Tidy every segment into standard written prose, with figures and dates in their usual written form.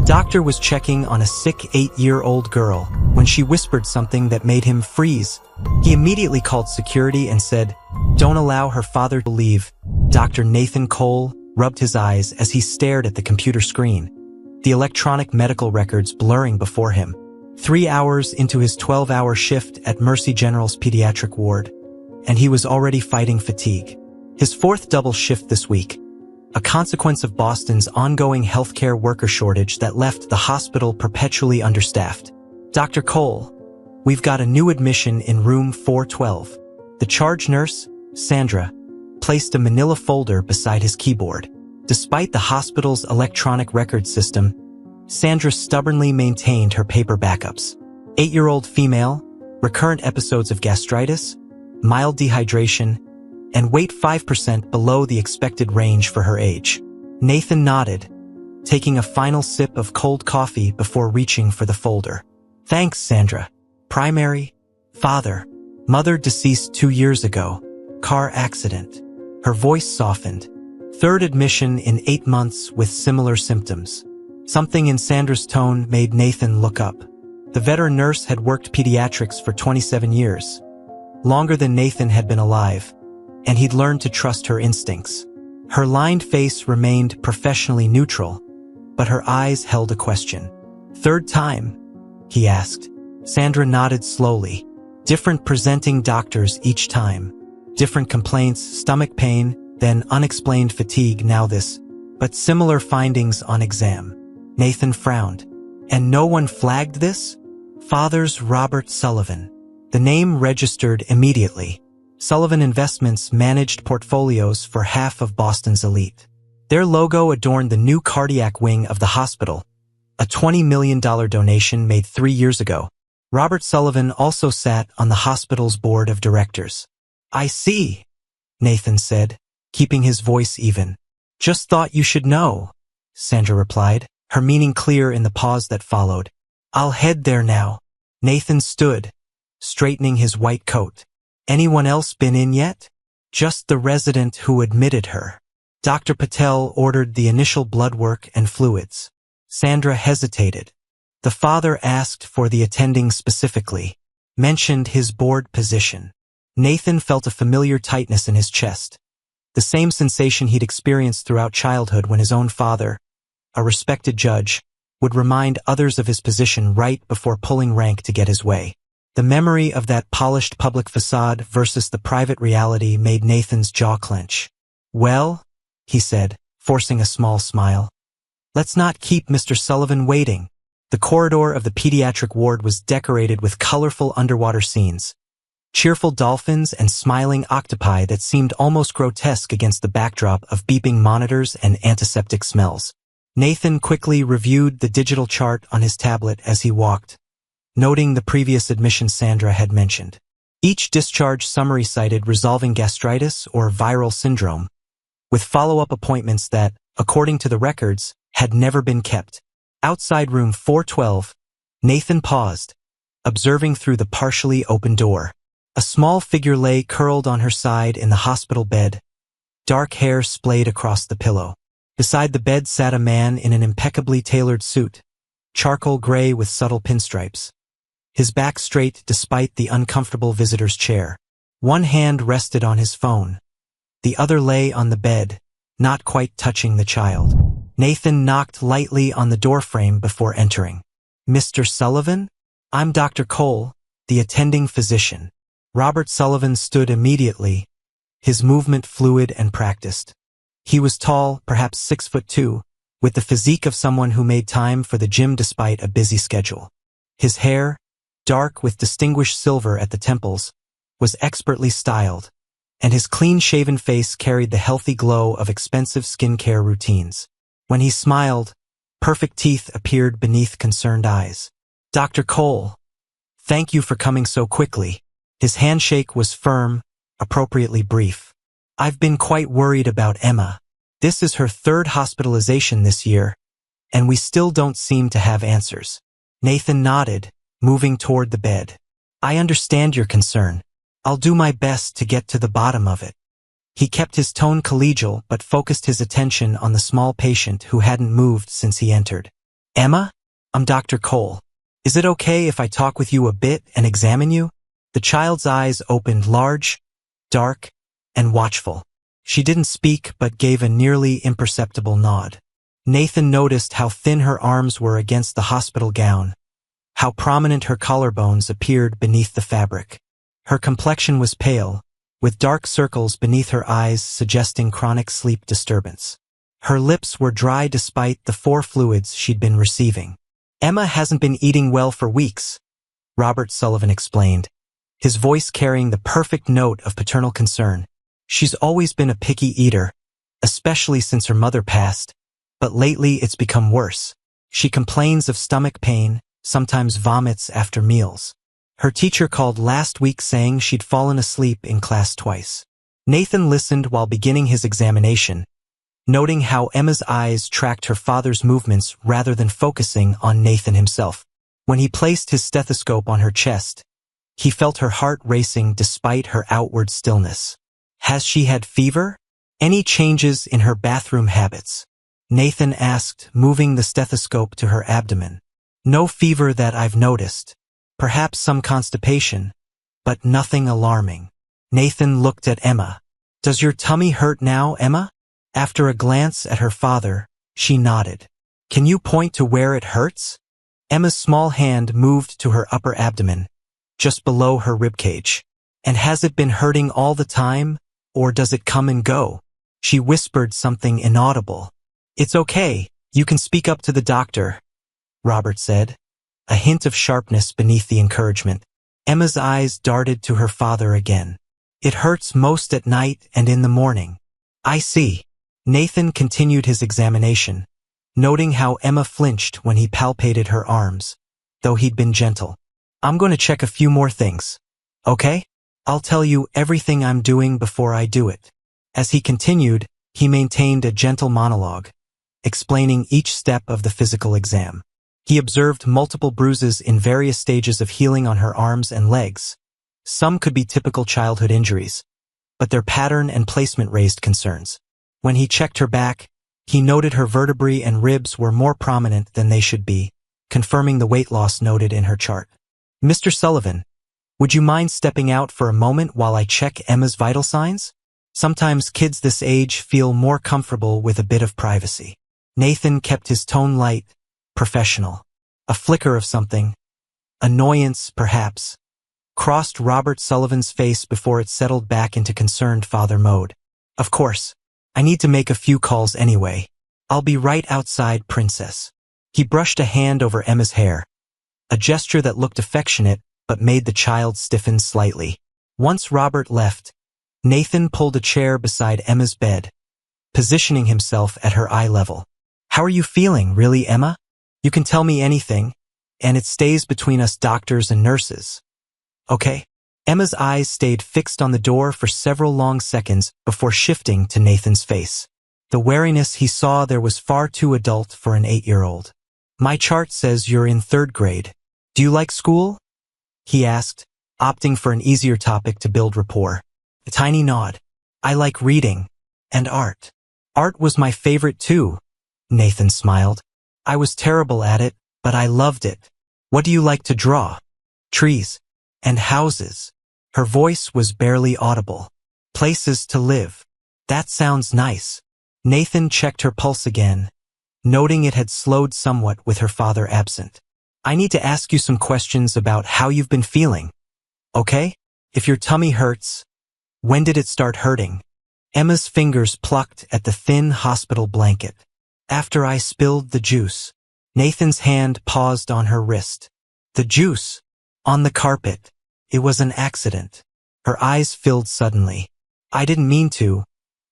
Doctor was checking on a sick 8-year-old girl when she whispered something that made him freeze. He immediately called security and said, "Don't allow her father to leave." Dr. Nathan Cole rubbed his eyes as he stared at the computer screen, the electronic medical records blurring before him. 3 hours into his 12-hour shift at Mercy General's pediatric ward, and he was already fighting fatigue. His fourth double shift this week, a consequence of Boston's ongoing healthcare worker shortage that left the hospital perpetually understaffed. "Dr. Cole, we've got a new admission in room 412. The charge nurse, Sandra, placed a manila folder beside his keyboard. Despite the hospital's electronic record system, Sandra stubbornly maintained her paper backups. 8-year-old female, recurrent episodes of gastritis, mild dehydration, and weight 5% below the expected range for her age." Nathan nodded, taking a final sip of cold coffee before reaching for the folder. "Thanks, Sandra. Primary, father, mother deceased 2 years ago, car accident." Her voice softened. Third admission in 8 months with similar symptoms. Something in Sandra's tone made Nathan look up. The veteran nurse had worked pediatrics for 27 years, longer than Nathan had been alive, and he'd learned to trust her instincts. Her lined face remained professionally neutral, but her eyes held a question. "Third time?" he asked. Sandra nodded slowly. "Different presenting doctors each time. Different complaints, stomach pain, then unexplained fatigue, now this. But similar findings on exam." Nathan frowned. "And no one flagged this?" "Father's Robert Sullivan." The name registered immediately. Sullivan Investments managed portfolios for half of Boston's elite. Their logo adorned the new cardiac wing of the hospital, a $20 million donation made 3 years ago. Robert Sullivan also sat on the hospital's board of directors. "I see," Nathan said, keeping his voice even. "Just thought you should know," Sandra replied, her meaning clear in the pause that followed. "I'll head there now." Nathan stood, straightening his white coat. "Anyone else been in yet?" "Just the resident who admitted her." Dr. Patel ordered the initial blood work and fluids. Sandra hesitated. The father asked for the attending specifically, mentioned his board position. Nathan felt a familiar tightness in his chest, the same sensation he'd experienced throughout childhood when his own father, a respected judge, would remind others of his position right before pulling rank to get his way. The memory of that polished public facade versus the private reality made Nathan's jaw clench. "Well," he said, forcing a small smile, "let's not keep Mr. Sullivan waiting." The corridor of the pediatric ward was decorated with colorful underwater scenes, cheerful dolphins and smiling octopi that seemed almost grotesque against the backdrop of beeping monitors and antiseptic smells. Nathan quickly reviewed the digital chart on his tablet as he walked, noting the previous admission Sandra had mentioned. Each discharge summary cited resolving gastritis or viral syndrome, with follow-up appointments that, according to the records, had never been kept. Outside room 412, Nathan paused, observing through the partially open door. A small figure lay curled on her side in the hospital bed, dark hair splayed across the pillow. Beside the bed sat a man in an impeccably tailored suit, charcoal gray with subtle pinstripes. His back straight despite the uncomfortable visitor's chair. One hand rested on his phone. The other lay on the bed, not quite touching the child. Nathan knocked lightly on the doorframe before entering. "Mr. Sullivan? I'm Dr. Cole, the attending physician." Robert Sullivan stood immediately, his movement fluid and practiced. He was tall, perhaps 6'2", with the physique of someone who made time for the gym despite a busy schedule. His hair, dark with distinguished silver at the temples, was expertly styled, and his clean-shaven face carried the healthy glow of expensive skincare routines. When he smiled, perfect teeth appeared beneath concerned eyes. "Dr. Cole, thank you for coming so quickly." His handshake was firm, appropriately brief. "I've been quite worried about Emma. This is her 3rd hospitalization this year, and we still don't seem to have answers." Nathan nodded, moving toward the bed. "I understand your concern. I'll do my best to get to the bottom of it." He kept his tone collegial but focused his attention on the small patient who hadn't moved since he entered. Emma? I'm Dr. Cole. Is it okay if I talk with you a bit and examine you? The child's eyes opened large, dark, and watchful. She didn't speak but gave a nearly imperceptible nod. Nathan noticed how thin her arms were against the hospital gown, how prominent her collarbones appeared beneath the fabric. Her complexion was pale, with dark circles beneath her eyes suggesting chronic sleep disturbance. Her lips were dry despite the 4 fluids she'd been receiving. Emma hasn't been eating well for weeks, Robert Sullivan explained, his voice carrying the perfect note of paternal concern. She's always been a picky eater, especially since her mother passed, but lately it's become worse. She complains of stomach pain, sometimes vomits after meals. Her teacher called last week saying she'd fallen asleep in class twice. Nathan listened while beginning his examination, noting how Emma's eyes tracked her father's movements rather than focusing on Nathan himself. When he placed his stethoscope on her chest, he felt her heart racing despite her outward stillness. Has she had fever? Any changes in her bathroom habits? Nathan asked, moving the stethoscope to her abdomen. No fever that I've noticed. Perhaps some constipation, but nothing alarming. Nathan looked at Emma. Does your tummy hurt now, Emma? After a glance at her father, she nodded. Can you point to where it hurts? Emma's small hand moved to her upper abdomen, just below her ribcage. And has it been hurting all the time, or does it come and go? She whispered something inaudible. It's okay, you can speak up to the doctor, Robert said, a hint of sharpness beneath the encouragement. Emma's eyes darted to her father again. It hurts most at night and in the morning. I see. Nathan continued his examination, noting how Emma flinched when he palpated her arms, though he'd been gentle. I'm going to check a few more things. Okay? I'll tell you everything I'm doing before I do it. As he continued, he maintained a gentle monologue, explaining each step of the physical exam. He observed multiple bruises in various stages of healing on her arms and legs. Some could be typical childhood injuries, but their pattern and placement raised concerns. When he checked her back, he noted her vertebrae and ribs were more prominent than they should be, confirming the weight loss noted in her chart. Mr. Sullivan, would you mind stepping out for a moment while I check Emma's vital signs? Sometimes kids this age feel more comfortable with a bit of privacy. Nathan kept his tone light, professional. A flicker of something, annoyance perhaps, crossed Robert Sullivan's face before it settled back into concerned father mode. Of course, I need to make a few calls anyway. I'll be right outside, princess. He brushed a hand over Emma's hair, a gesture that looked affectionate but made the child stiffen slightly. Once Robert left, Nathan pulled a chair beside Emma's bed, positioning himself at her eye level. How are you feeling, really, Emma? You can tell me anything, and it stays between us doctors and nurses. Okay? Emma's eyes stayed fixed on the door for several long seconds before shifting to Nathan's face. The wariness he saw there was far too adult for an 8-year-old. My chart says you're in 3rd grade. Do you like school? He asked, opting for an easier topic to build rapport. A tiny nod. I like reading and art. Art was my favorite too, Nathan smiled. I was terrible at it, but I loved it. What do you like to draw? Trees and houses. Her voice was barely audible. Places to live. That sounds nice. Nathan checked her pulse again, noting it had slowed somewhat with her father absent. I need to ask you some questions about how you've been feeling. Okay? If your tummy hurts, when did it start hurting? Emma's fingers plucked at the thin hospital blanket. After I spilled the juice. Nathan's hand paused on her wrist. The juice. On the carpet. It was an accident. Her eyes filled suddenly. I didn't mean to,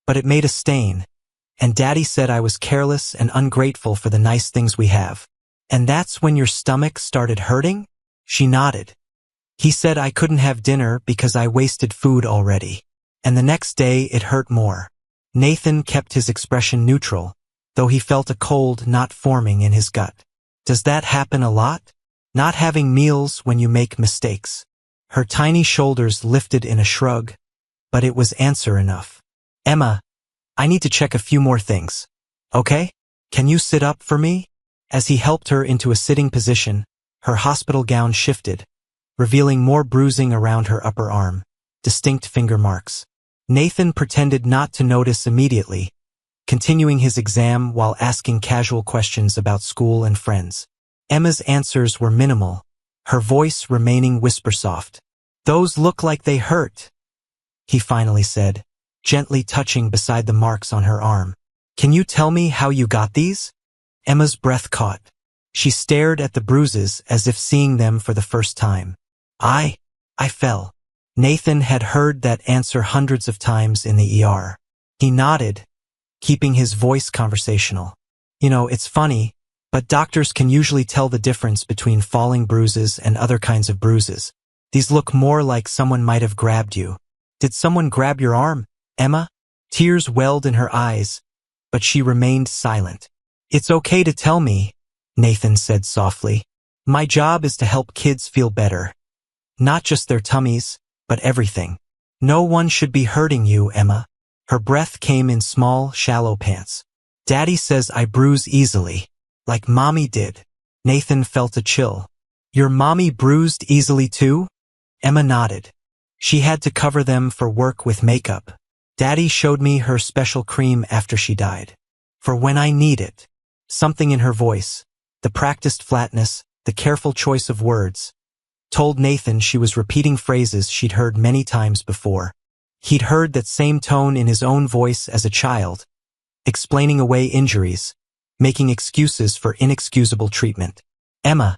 but it made a stain. And Daddy said I was careless and ungrateful for the nice things we have. And that's when your stomach started hurting? She nodded. He said I couldn't have dinner because I wasted food already. And the next day it hurt more. Nathan kept his expression neutral, though he felt a cold knot forming in his gut. Does that happen a lot? Not having meals when you make mistakes. Her tiny shoulders lifted in a shrug, but it was answer enough. Emma, I need to check a few more things. Okay? Can you sit up for me? As he helped her into a sitting position, her hospital gown shifted, revealing more bruising around her upper arm, distinct finger marks. Nathan pretended not to notice immediately, continuing his exam while asking casual questions about school and friends. Emma's answers were minimal, her voice remaining whisper-soft. "Those look like they hurt," he finally said, gently touching beside the marks on her arm. "Can you tell me how you got these?" Emma's breath caught. She stared at the bruises as if seeing them for the first time. I fell." Nathan had heard that answer hundreds of times in the ER. He nodded, keeping his voice conversational. "You know, it's funny, but doctors can usually tell the difference between falling bruises and other kinds of bruises. These look more like someone might have grabbed you." "Did someone grab your arm, Emma?" Tears welled in her eyes, but she remained silent. "It's okay to tell me," Nathan said softly. "My job is to help kids feel better. Not just their tummies, but everything. No one should be hurting you, Emma." Her breath came in small, shallow pants. "Daddy says I bruise easily, like Mommy did." Nathan felt a chill. "Your mommy bruised easily too?" Emma nodded. "She had to cover them for work with makeup. Daddy showed me her special cream after she died. For when I need it." Something in her voice, the practiced flatness, the careful choice of words, told Nathan she was repeating phrases she'd heard many times before. He'd heard that same tone in his own voice as a child, explaining away injuries, making excuses for inexcusable treatment. "Emma,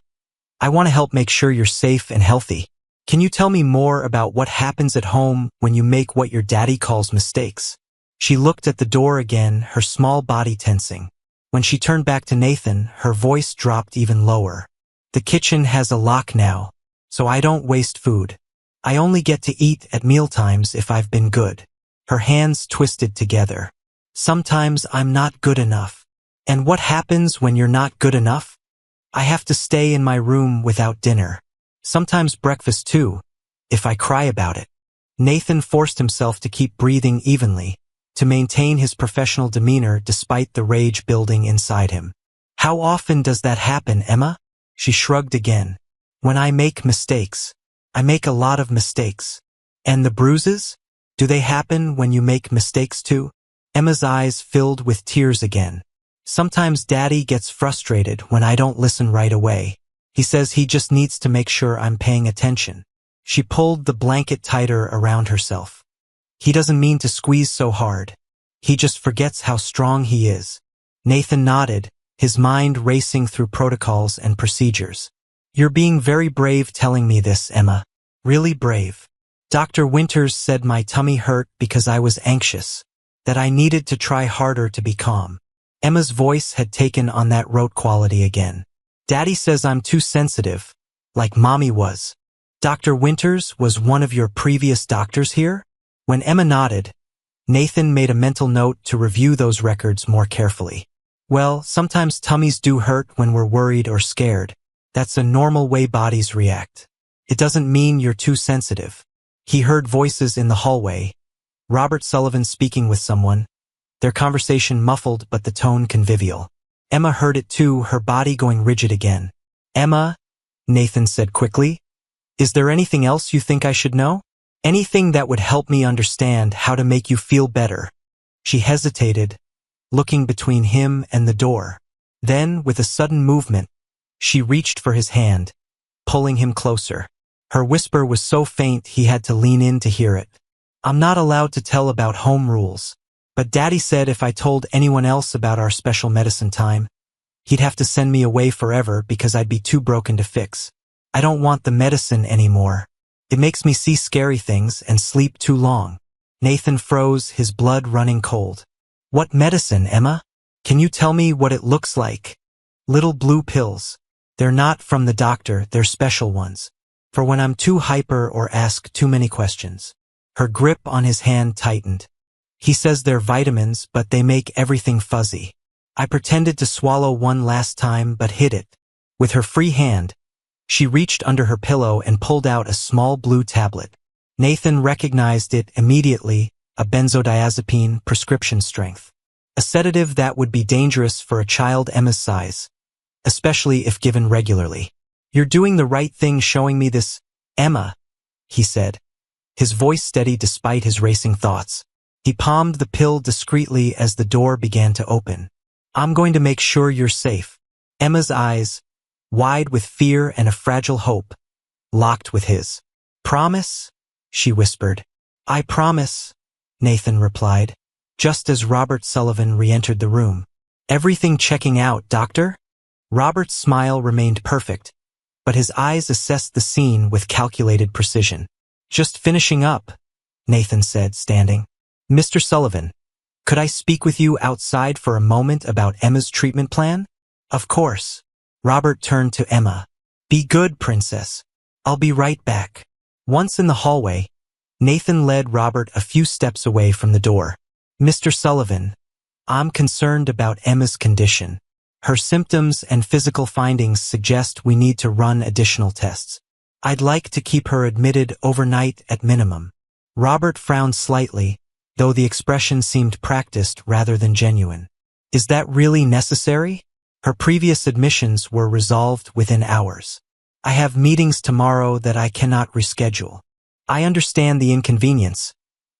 I want to help make sure you're safe and healthy. Can you tell me more about what happens at home when you make what your daddy calls mistakes?" She looked at the door again, her small body tensing. When she turned back to Nathan, her voice dropped even lower. "The kitchen has a lock now, so I don't waste food. I only get to eat at mealtimes if I've been good." Her hands twisted together. "Sometimes I'm not good enough." "And what happens when you're not good enough?" "I have to stay in my room without dinner. Sometimes breakfast too, if I cry about it." Nathan forced himself to keep breathing evenly, to maintain his professional demeanor despite the rage building inside him. "How often does that happen, Emma?" She shrugged again. "When I make mistakes. I make a lot of mistakes." "And the bruises? Do they happen when you make mistakes too?" Emma's eyes filled with tears again. "Sometimes Daddy gets frustrated when I don't listen right away. He says he just needs to make sure I'm paying attention." She pulled the blanket tighter around herself. "He doesn't mean to squeeze so hard. He just forgets how strong he is." Nathan nodded, his mind racing through protocols and procedures. "You're being very brave telling me this, Emma. Really brave. Dr. Winters said my tummy hurt because I was anxious, that I needed to try harder to be calm." Emma's voice had taken on that rote quality again. "Daddy says I'm too sensitive, like Mommy was." "Dr. Winters was one of your previous doctors here?" When Emma nodded, Nathan made a mental note to review those records more carefully. "Well, sometimes tummies do hurt when we're worried or scared. That's a normal way bodies react. It doesn't mean you're too sensitive." He heard voices in the hallway, Robert Sullivan speaking with someone, their conversation muffled but the tone convivial. Emma heard it too, her body going rigid again. "Emma," Nathan said quickly, "is there anything else you think I should know? Anything that would help me understand how to make you feel better?" She hesitated, looking between him and the door. Then, with a sudden movement, she reached for his hand, pulling him closer. Her whisper was so faint he had to lean in to hear it. "I'm not allowed to tell about home rules, but Daddy said if I told anyone else about our special medicine time, he'd have to send me away forever because I'd be too broken to fix. I don't want the medicine anymore. It makes me see scary things and sleep too long." Nathan froze, his blood running cold. "What medicine, Emma? Can you tell me what it looks like?" "Little blue pills. They're not from the doctor, they're special ones. For when I'm too hyper or ask too many questions." Her grip on his hand tightened. "He says they're vitamins, but they make everything fuzzy." I pretended to swallow one last time but hid it. With her free hand, she reached under her pillow and pulled out a small blue tablet. Nathan recognized it immediately, a benzodiazepine, prescription strength. A sedative that would be dangerous for a child Emma's size. especially if given regularly. You're doing the right thing showing me this, Emma, he said, his voice steady despite his racing thoughts. He palmed the pill discreetly as the door began to open. I'm going to make sure you're safe. Emma's eyes, wide with fear and a fragile hope, locked with his. Promise? She whispered. I promise, Nathan replied, just as Robert Sullivan re-entered the room. Everything checking out, doctor? Robert's smile remained perfect, but his eyes assessed the scene with calculated precision. Just finishing up, Nathan said, standing. Mr. Sullivan, could I speak with you outside for a moment about Emma's treatment plan? Of course. Robert turned to Emma. Be good, princess. I'll be right back. Once in the hallway, Nathan led Robert a few steps away from the door. Mr. Sullivan, I'm concerned about Emma's condition. Her symptoms and physical findings suggest we need to run additional tests. I'd like to keep her admitted overnight at minimum. Robert frowned slightly, though the expression seemed practiced rather than genuine. Is that really necessary? Her previous admissions were resolved within hours. I have meetings tomorrow that I cannot reschedule. I understand the inconvenience,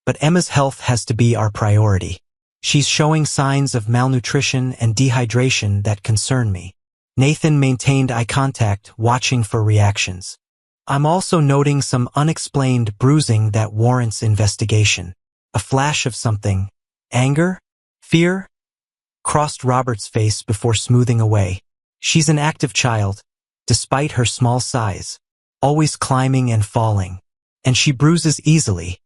but Emma's health has to be our priority. She's showing signs of malnutrition and dehydration that concern me. Nathan maintained eye contact, watching for reactions. I'm also noting some unexplained bruising that warrants investigation. A flash of something. Anger? Fear? Crossed Robert's face before smoothing away. She's an active child, despite her small size, always climbing and falling. And she bruises easily,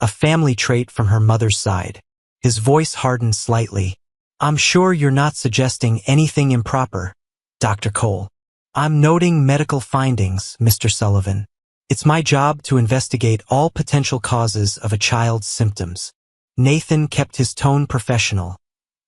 a family trait from her mother's side. His voice hardened slightly. I'm sure you're not suggesting anything improper, Dr. Cole. I'm noting medical findings, Mr. Sullivan. It's my job to investigate all potential causes of a child's symptoms. Nathan kept his tone professional,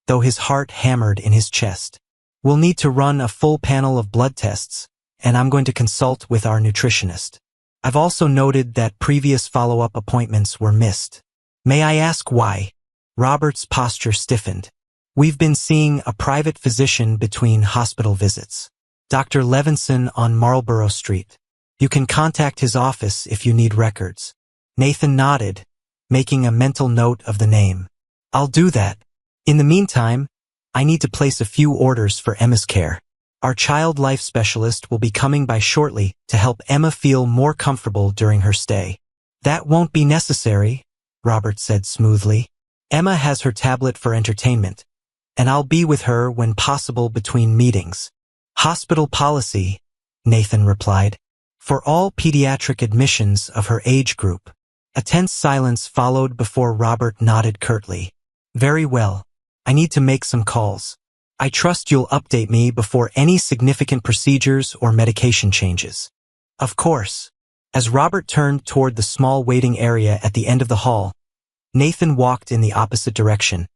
though his heart hammered in his chest. We'll need to run a full panel of blood tests, and I'm going to consult with our nutritionist. I've also noted that previous follow-up appointments were missed. May I ask why? Robert's posture stiffened. We've been seeing a private physician between hospital visits. Dr. Levinson on Marlborough Street. You can contact his office if you need records. Nathan nodded, making a mental note of the name. I'll do that. In the meantime, I need to place a few orders for Emma's care. Our child life specialist will be coming by shortly to help Emma feel more comfortable during her stay. That won't be necessary, Robert said smoothly. Emma has her tablet for entertainment, and I'll be with her when possible between meetings. Hospital policy, Nathan replied, for all pediatric admissions of her age group. A tense silence followed before Robert nodded curtly. Very well. I need to make some calls. I trust you'll update me before any significant procedures or medication changes. Of course. As Robert turned toward the small waiting area at the end of the hall, Nathan walked in the opposite direction,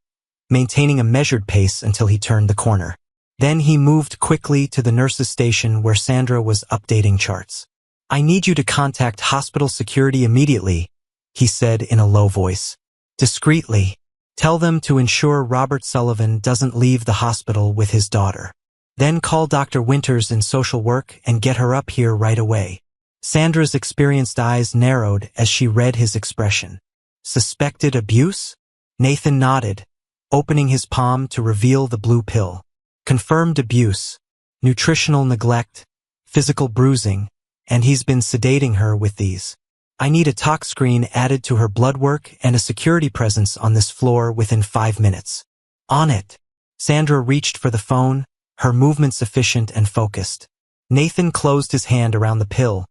maintaining a measured pace until he turned the corner. Then he moved quickly to the nurse's station where Sandra was updating charts. I need you to contact hospital security immediately, he said in a low voice. Discreetly. Tell them to ensure Robert Sullivan doesn't leave the hospital with his daughter. Then call Dr. Winters in social work and get her up here right away. Sandra's experienced eyes narrowed as she read his expression. Suspected abuse? Nathan nodded, opening his palm to reveal the blue pill. Confirmed abuse, nutritional neglect, physical bruising, and he's been sedating her with these. I need a tox screen added to her blood work and a security presence on this floor within 5 minutes. On it. Sandra reached for the phone, her movements efficient and focused. Nathan closed his hand around the pill,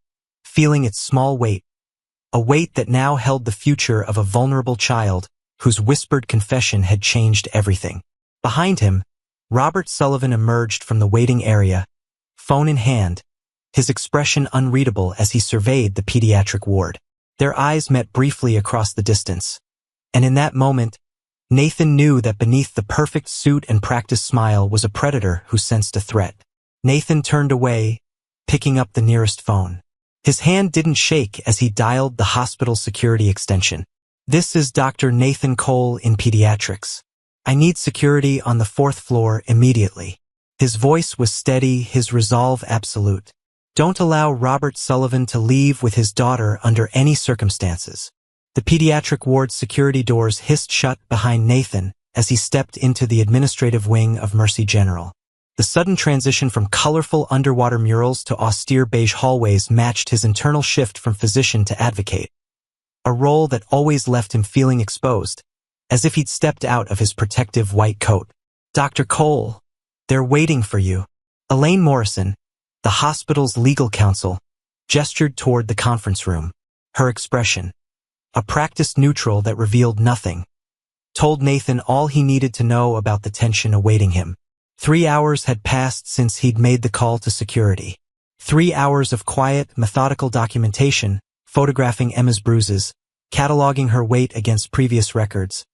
feeling its small weight, a weight that now held the future of a vulnerable child whose whispered confession had changed everything. Behind him, Robert Sullivan emerged from the waiting area, phone in hand, his expression unreadable as he surveyed the pediatric ward. Their eyes met briefly across the distance, and in that moment, Nathan knew that beneath the perfect suit and practiced smile was a predator who sensed a threat. Nathan turned away, picking up the nearest phone. His hand didn't shake as he dialed the hospital security extension. This is Dr. Nathan Cole in pediatrics. I need security on the 4th floor immediately. His voice was steady, his resolve absolute. Don't allow Robert Sullivan to leave with his daughter under any circumstances. The pediatric ward's security doors hissed shut behind Nathan as he stepped into the administrative wing of Mercy General. The sudden transition from colorful underwater murals to austere beige hallways matched his internal shift from physician to advocate, a role that always left him feeling exposed, as if he'd stepped out of his protective white coat. Dr. Cole, they're waiting for you. Elaine Morrison, the hospital's legal counsel, gestured toward the conference room. Her expression, a practiced neutral that revealed nothing, told Nathan all he needed to know about the tension awaiting him. 3 hours had passed since he'd made the call to security. 3 hours of quiet, methodical documentation, photographing Emma's bruises, cataloging her weight against previous records,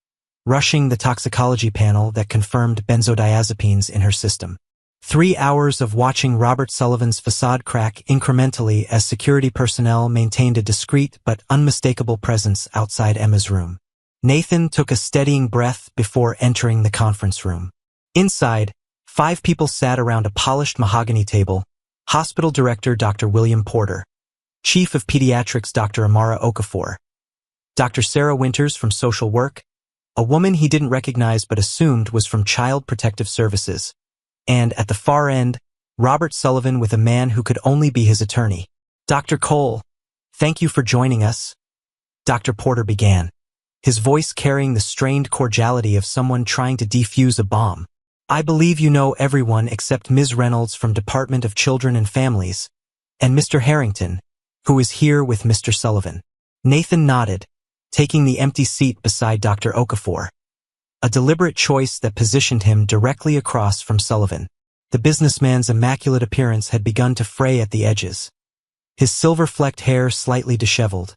rushing the toxicology panel that confirmed benzodiazepines in her system. 3 hours of watching Robert Sullivan's facade crack incrementally as security personnel maintained a discreet but unmistakable presence outside Emma's room. Nathan took a steadying breath before entering the conference room. Inside, 5 people sat around a polished mahogany table: Hospital Director Dr. William Porter, Chief of Pediatrics Dr. Amara Okafor, Dr. Sarah Winters from Social Work, a woman he didn't recognize but assumed was from Child Protective Services, and at the far end, Robert Sullivan with a man who could only be his attorney. Dr. Cole, thank you for joining us, Dr. Porter began, his voice carrying the strained cordiality of someone trying to defuse a bomb. I believe you know everyone except Ms. Reynolds from Department of Children and Families, and Mr. Harrington, who is here with Mr. Sullivan. Nathan nodded, taking the empty seat beside Dr. Okafor, a deliberate choice that positioned him directly across from Sullivan. The businessman's immaculate appearance had begun to fray at the edges. His silver-flecked hair slightly disheveled.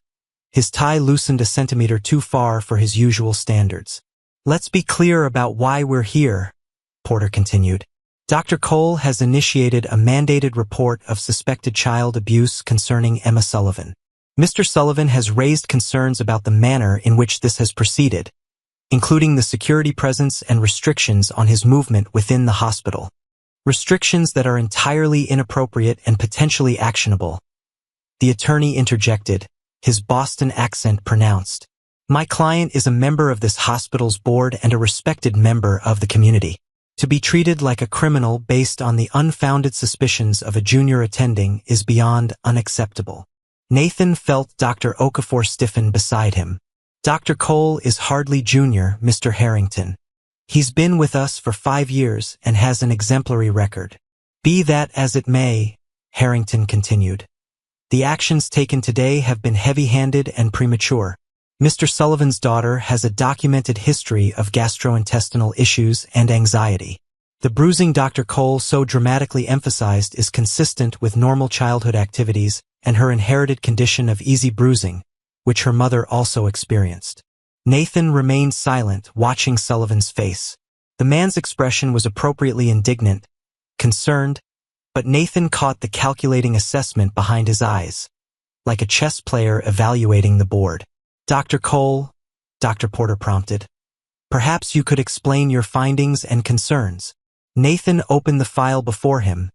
His tie loosened a centimeter too far for his usual standards. Let's be clear about why we're here, Porter continued. Dr. Cole has initiated a mandated report of suspected child abuse concerning Emma Sullivan. Mr. Sullivan has raised concerns about the manner in which this has proceeded, including the security presence and restrictions on his movement within the hospital. Restrictions that are entirely inappropriate and potentially actionable. The attorney interjected, his Boston accent pronounced. My client is a member of this hospital's board and a respected member of the community. To be treated like a criminal based on the unfounded suspicions of a junior attending is beyond unacceptable. Nathan felt Dr. Okafor stiffen beside him. Dr. Cole is hardly junior, Mr. Harrington. He's been with us for 5 years and has an exemplary record. Be that as it may, Harrington continued, the actions taken today have been heavy-handed and premature. Mr. Sullivan's daughter has a documented history of gastrointestinal issues and anxiety. The bruising Dr. Cole so dramatically emphasized is consistent with normal childhood activities and her inherited condition of easy bruising, which her mother also experienced. Nathan remained silent, watching Sullivan's face. The man's expression was appropriately indignant, concerned, but Nathan caught the calculating assessment behind his eyes, like a chess player evaluating the board. Dr. Cole, Dr. Porter prompted, perhaps you could explain your findings and concerns. Nathan opened the file before him,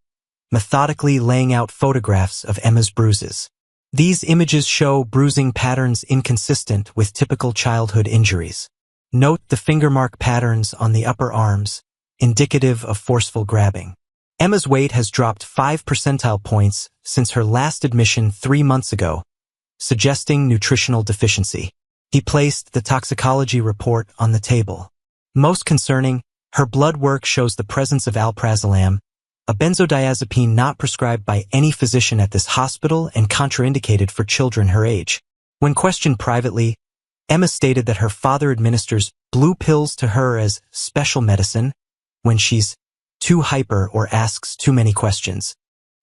methodically laying out photographs of Emma's bruises. These images show bruising patterns inconsistent with typical childhood injuries. Note the finger mark patterns on the upper arms, indicative of forceful grabbing. Emma's weight has dropped 5 percentile points since her last admission 3 months ago, suggesting nutritional deficiency. He placed the toxicology report on the table. Most concerning, her blood work shows the presence of alprazolam, a benzodiazepine not prescribed by any physician at this hospital and contraindicated for children her age. When questioned privately, Emma stated that her father administers blue pills to her as special medicine when she's too hyper or asks too many questions.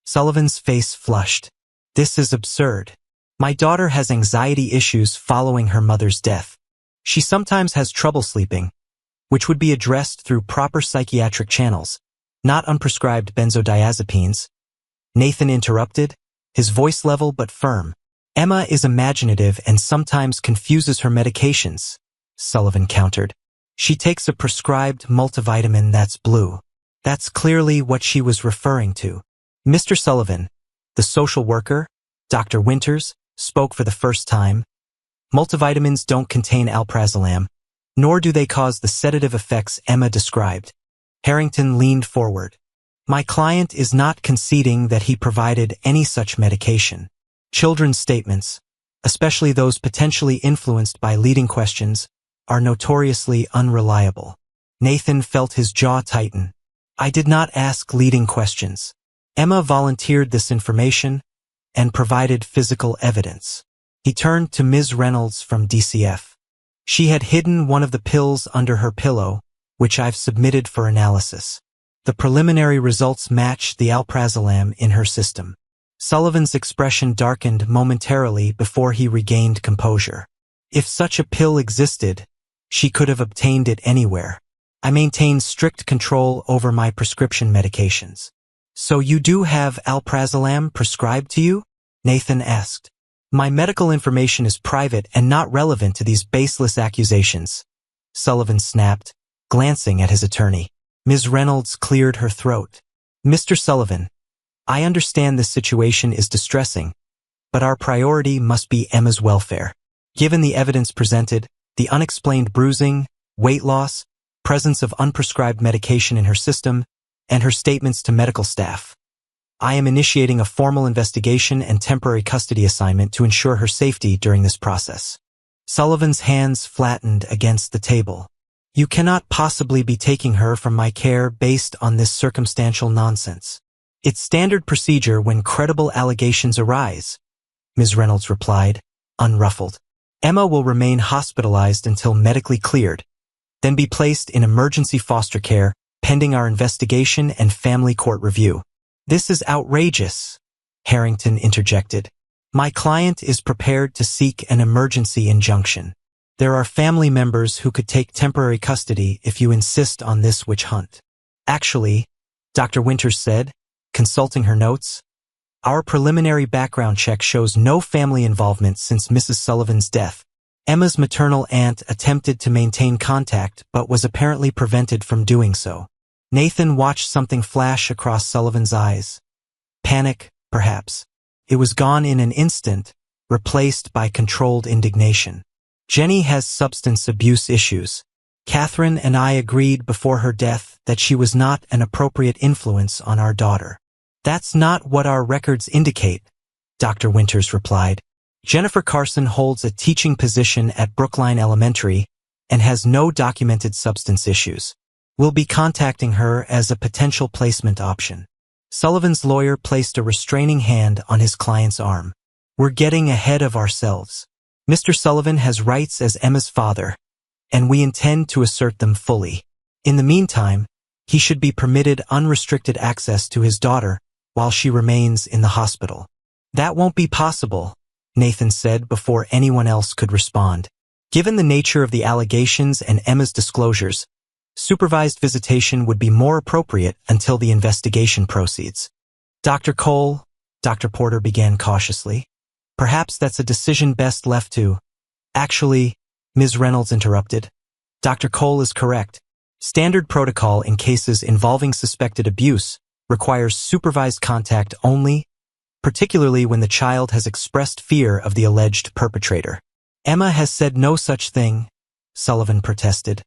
Sullivan's face flushed. This is absurd. My daughter has anxiety issues following her mother's death. She sometimes has trouble sleeping, which would be addressed through proper psychiatric channels, not unprescribed benzodiazepines. Nathan interrupted, his voice level but firm. Emma is imaginative and sometimes confuses her medications, Sullivan countered. She takes a prescribed multivitamin that's blue. That's clearly what she was referring to. Mr. Sullivan, the social worker, Dr. Winters, spoke for the first time. Multivitamins don't contain alprazolam, nor do they cause the sedative effects Emma described. Harrington leaned forward. My client is not conceding that he provided any such medication. Children's statements, especially those potentially influenced by leading questions, are notoriously unreliable. Nathan felt his jaw tighten. I did not ask leading questions. Emma volunteered this information and provided physical evidence. He turned to Ms. Reynolds from DCF. She had hidden one of the pills under her pillow, which I've submitted for analysis. The preliminary results match the alprazolam in her system. Sullivan's expression darkened momentarily before he regained composure. If such a pill existed, she could have obtained it anywhere. I maintain strict control over my prescription medications. So you do have alprazolam prescribed to you? Nathan asked. My medical information is private and not relevant to these baseless accusations. Sullivan snapped, glancing at his attorney. Ms. Reynolds cleared her throat. Mr. Sullivan, I understand this situation is distressing, but our priority must be Emma's welfare. Given the evidence presented, the unexplained bruising, weight loss, presence of unprescribed medication in her system, and her statements to medical staff, I am initiating a formal investigation and temporary custody assignment to ensure her safety during this process. Sullivan's hands flattened against the table. You cannot possibly be taking her from my care based on this circumstantial nonsense. It's standard procedure when credible allegations arise, Ms. Reynolds replied, unruffled. Emma will remain hospitalized until medically cleared, then be placed in emergency foster care pending our investigation and family court review. This is outrageous, Harrington interjected. My client is prepared to seek an emergency injunction. There are family members who could take temporary custody if you insist on this witch hunt. Actually, Dr. Winters said, consulting her notes, our preliminary background check shows no family involvement since Mrs. Sullivan's death. Emma's maternal aunt attempted to maintain contact but was apparently prevented from doing so. Nathan watched something flash across Sullivan's eyes. Panic, perhaps. It was gone in an instant, replaced by controlled indignation. Jenny has substance abuse issues. Catherine and I agreed before her death that she was not an appropriate influence on our daughter. That's not what our records indicate, Dr. Winters replied. Jennifer Carson holds a teaching position at Brookline Elementary and has no documented substance issues. We'll be contacting her as a potential placement option. Sullivan's lawyer placed a restraining hand on his client's arm. We're getting ahead of ourselves. Mr. Sullivan has rights as Emma's father, and we intend to assert them fully. In the meantime, he should be permitted unrestricted access to his daughter while she remains in the hospital. That won't be possible, Nathan said before anyone else could respond. Given the nature of the allegations and Emma's disclosures, supervised visitation would be more appropriate until the investigation proceeds. Dr. Cole, Dr. Porter began cautiously. Perhaps that's a decision best left to... Actually, Ms. Reynolds interrupted. Dr. Cole is correct. Standard protocol in cases involving suspected abuse requires supervised contact only, particularly when the child has expressed fear of the alleged perpetrator. Emma has said no such thing, Sullivan protested,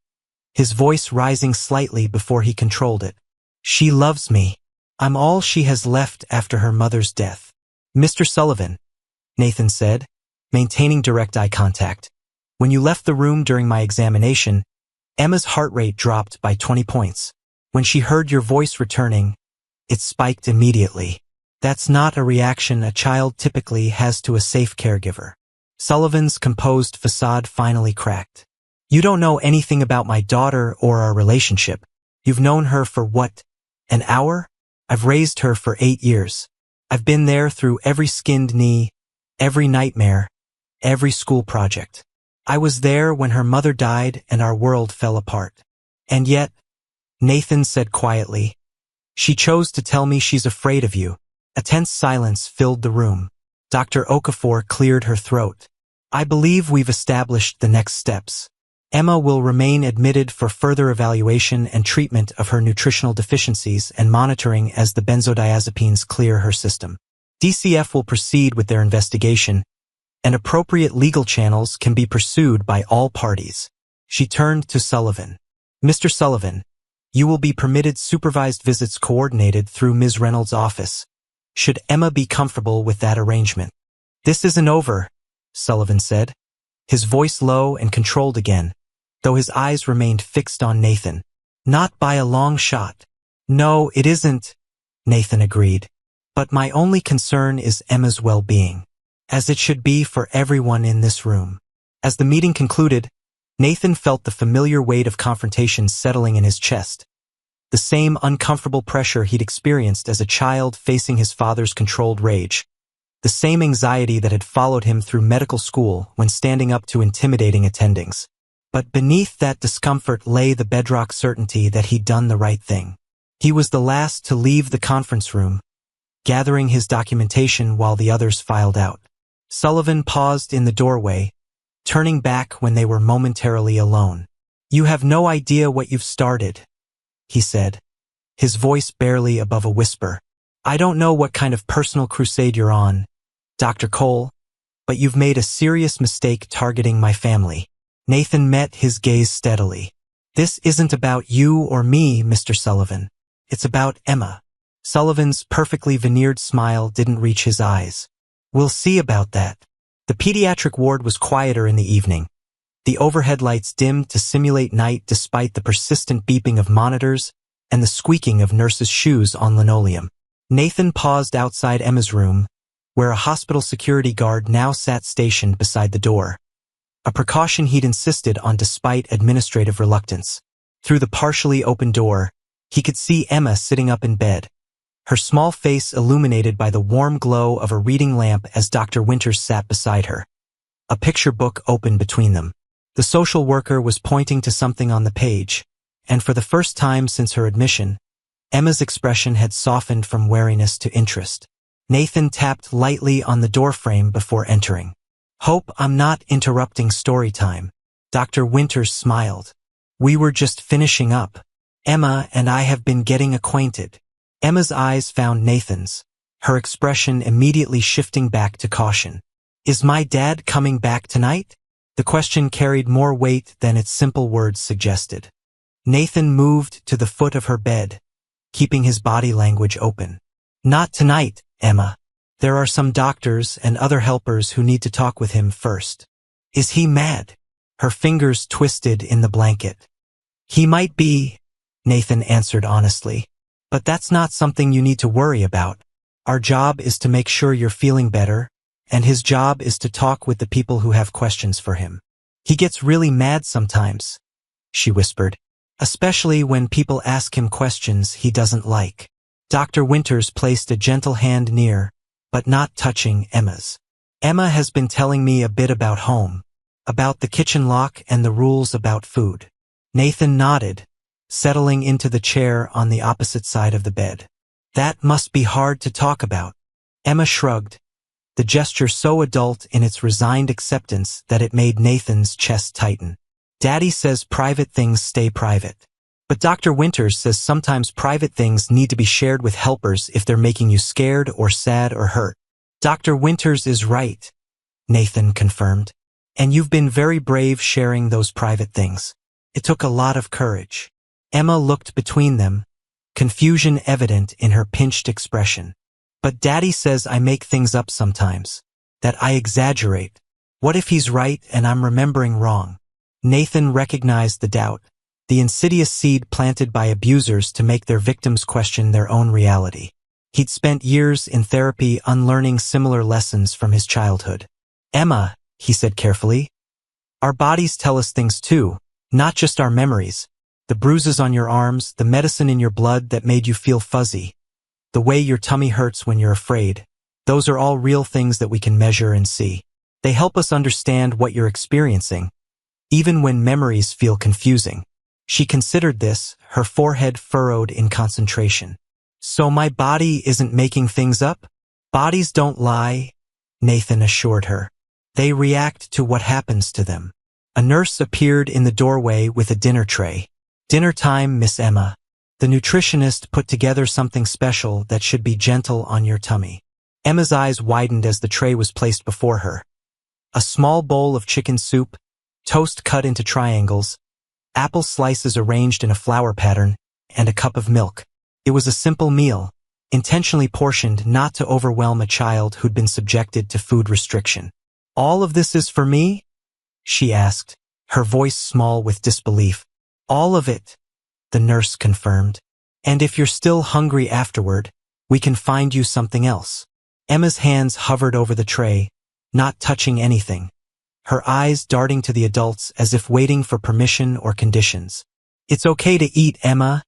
his voice rising slightly before he controlled it. She loves me. I'm all she has left after her mother's death. Mr. Sullivan, Nathan said, maintaining direct eye contact. When you left the room during my examination, Emma's heart rate dropped by 20 points. When she heard your voice returning, it spiked immediately. That's not a reaction a child typically has to a safe caregiver. Sullivan's composed facade finally cracked. You don't know anything about my daughter or our relationship. You've known her for what, an hour? I've raised her for 8 years. I've been there through every skinned knee, every nightmare, every school project. I was there when her mother died and our world fell apart. And yet, Nathan said quietly, she chose to tell me she's afraid of you. A tense silence filled the room. Dr. Okafor cleared her throat. I believe we've established the next steps. Emma will remain admitted for further evaluation and treatment of her nutritional deficiencies and monitoring as the benzodiazepines clear her system. DCF will proceed with their investigation, and appropriate legal channels can be pursued by all parties. She turned to Sullivan. Mr. Sullivan, you will be permitted supervised visits coordinated through Ms. Reynolds' office. Should Emma be comfortable with that arrangement? This isn't over, Sullivan said, his voice low and controlled again, though his eyes remained fixed on Nathan. Not by a long shot. No, it isn't, Nathan agreed. But my only concern is Emma's well-being, as it should be for everyone in this room. As the meeting concluded, Nathan felt the familiar weight of confrontation settling in his chest. The same uncomfortable pressure he'd experienced as a child facing his father's controlled rage. The same anxiety that had followed him through medical school when standing up to intimidating attendings. But beneath that discomfort lay the bedrock certainty that he'd done the right thing. He was the last to leave the conference room, gathering his documentation while the others filed out. Sullivan paused in the doorway, turning back when they were momentarily alone. You have no idea what you've started, he said, his voice barely above a whisper. I don't know what kind of personal crusade you're on, Dr. Cole, but you've made a serious mistake targeting my family. Nathan met his gaze steadily. This isn't about you or me, Mr. Sullivan. It's about Emma. Sullivan's perfectly veneered smile didn't reach his eyes. We'll see about that. The pediatric ward was quieter in the evening. The overhead lights dimmed to simulate night despite the persistent beeping of monitors and the squeaking of nurses' shoes on linoleum. Nathan paused outside Emma's room, where a hospital security guard now sat stationed beside the door. A precaution he'd insisted on despite administrative reluctance. Through the partially open door, he could see Emma sitting up in bed, her small face illuminated by the warm glow of a reading lamp as Dr. Winters sat beside her. A picture book open between them. The social worker was pointing to something on the page, and for the first time since her admission, Emma's expression had softened from wariness to interest. Nathan tapped lightly on the doorframe before entering. Hope I'm not interrupting story time. Dr. Winters smiled. We were just finishing up. Emma and I have been getting acquainted. Emma's eyes found Nathan's, her expression immediately shifting back to caution. Is my dad coming back tonight? The question carried more weight than its simple words suggested. Nathan moved to the foot of her bed, keeping his body language open. Not tonight, Emma. There are some doctors and other helpers who need to talk with him first. Is he mad? Her fingers twisted in the blanket. He might be, Nathan answered honestly. But that's not something you need to worry about. Our job is to make sure you're feeling better, and his job is to talk with the people who have questions for him. He gets really mad sometimes, she whispered, especially when people ask him questions he doesn't like. Dr. Winters placed a gentle hand near, but not touching Emma's. Emma has been telling me a bit about home, about the kitchen lock and the rules about food. Nathan nodded, settling into the chair on the opposite side of the bed. That must be hard to talk about. Emma shrugged, the gesture so adult in its resigned acceptance that it made Nathan's chest tighten. Daddy says private things stay private. But Dr. Winters says sometimes private things need to be shared with helpers if they're making you scared or sad or hurt. Dr. Winters is right, Nathan confirmed. And you've been very brave sharing those private things. It took a lot of courage. Emma looked between them, confusion evident in her pinched expression. But Daddy says I make things up sometimes, that I exaggerate. What if he's right and I'm remembering wrong? Nathan recognized the doubt, the insidious seed planted by abusers to make their victims question their own reality. He'd spent years in therapy unlearning similar lessons from his childhood. Emma, he said carefully, our bodies tell us things too, not just our memories. The bruises on your arms, the medicine in your blood that made you feel fuzzy, the way your tummy hurts when you're afraid, those are all real things that we can measure and see. They help us understand what you're experiencing, even when memories feel confusing. She considered this, her forehead furrowed in concentration. So my body isn't making things up? Bodies don't lie, Nathan assured her. They react to what happens to them. A nurse appeared in the doorway with a dinner tray. "Dinner time, Miss Emma. The nutritionist put together something special that should be gentle on your tummy." Emma's eyes widened as the tray was placed before her. A small bowl of chicken soup, toast cut into triangles, apple slices arranged in a flower pattern, and a cup of milk. It was a simple meal, intentionally portioned not to overwhelm a child who'd been subjected to food restriction. "All of this is for me?" she asked, her voice small with disbelief. "All of it," the nurse confirmed. "And if you're still hungry afterward, we can find you something else." Emma's hands hovered over the tray, not touching anything, her eyes darting to the adults as if waiting for permission or conditions. "It's okay to eat, Emma,"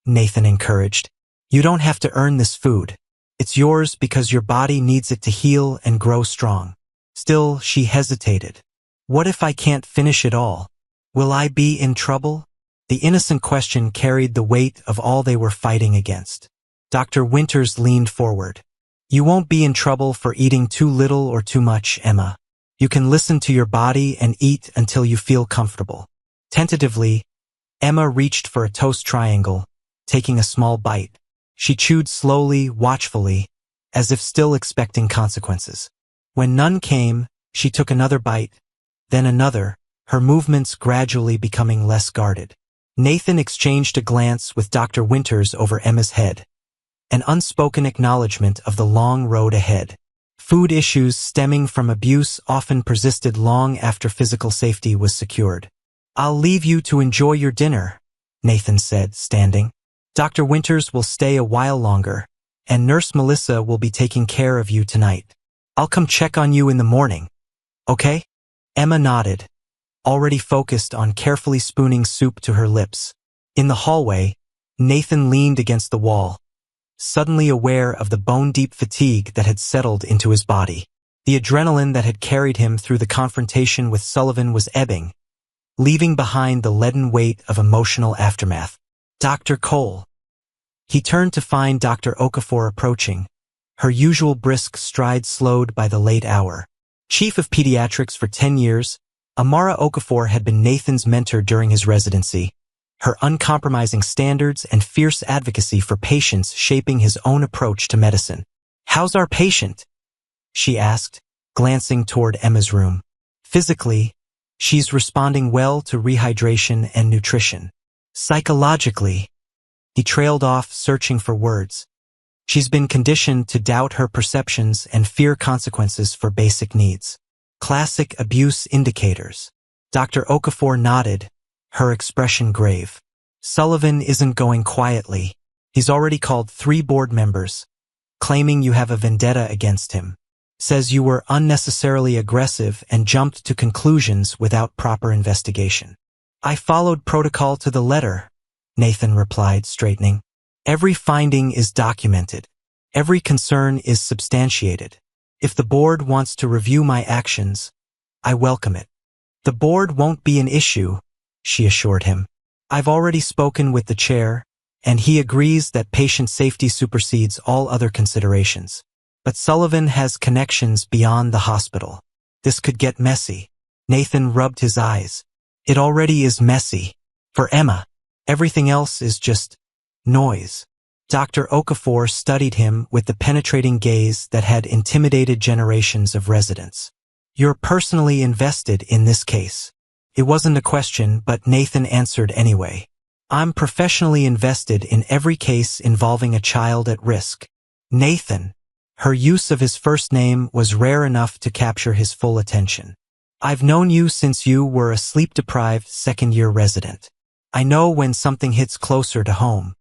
Nathan encouraged. "You don't have to earn this food. It's yours because your body needs it to heal and grow strong." Still, she hesitated. "What if I can't finish it all? Will I be in trouble?" The innocent question carried the weight of all they were fighting against. Dr. Winters leaned forward. "You won't be in trouble for eating too little or too much, Emma. You can listen to your body and eat until you feel comfortable." Tentatively, Emma reached for a toast triangle, taking a small bite. She chewed slowly, watchfully, as if still expecting consequences. When none came, she took another bite, then another, her movements gradually becoming less guarded. Nathan exchanged a glance with Dr. Winters over Emma's head, an unspoken acknowledgement of the long road ahead. Food issues stemming from abuse often persisted long after physical safety was secured. "I'll leave you to enjoy your dinner," Nathan said, standing. "Dr. Winters will stay a while longer, and Nurse Melissa will be taking care of you tonight. I'll come check on you in the morning. Okay?" Emma nodded, already focused on carefully spooning soup to her lips. In the hallway, Nathan leaned against the wall, suddenly aware of the bone-deep fatigue that had settled into his body. The adrenaline that had carried him through the confrontation with Sullivan was ebbing, leaving behind the leaden weight of emotional aftermath. "Dr. Cole." He turned to find Dr. Okafor approaching, her usual brisk stride slowed by the late hour. Chief of Pediatrics for 10 years, Amara Okafor had been Nathan's mentor during his residency, her uncompromising standards and fierce advocacy for patients shaping his own approach to medicine. "How's our patient?" she asked, glancing toward Emma's room. "Physically, she's responding well to rehydration and nutrition. Psychologically," he trailed off, searching for words. "She's been conditioned to doubt her perceptions and fear consequences for basic needs. Classic abuse indicators." Dr. Okafor nodded, her expression grave. "Sullivan isn't going quietly. He's already called 3 board members, claiming you have a vendetta against him. Says you were unnecessarily aggressive and jumped to conclusions without proper investigation." "I followed protocol to the letter," Nathan replied, straightening. "Every finding is documented. Every concern is substantiated. If the board wants to review my actions, I welcome it." "The board won't be an issue," she assured him. "I've already spoken with the chair, and he agrees that patient safety supersedes all other considerations. But Sullivan has connections beyond the hospital. This could get messy." Nathan rubbed his eyes. "It already is messy. For Emma, everything else is just noise." Dr. Okafor studied him with the penetrating gaze that had intimidated generations of residents. "You're personally invested in this case." It wasn't a question, but Nathan answered anyway. "I'm professionally invested in every case involving a child at risk." Nathan. Her use of his first name was rare enough to capture his full attention. "I've known you since you were a sleep-deprived second-year resident. I know when something hits closer to home."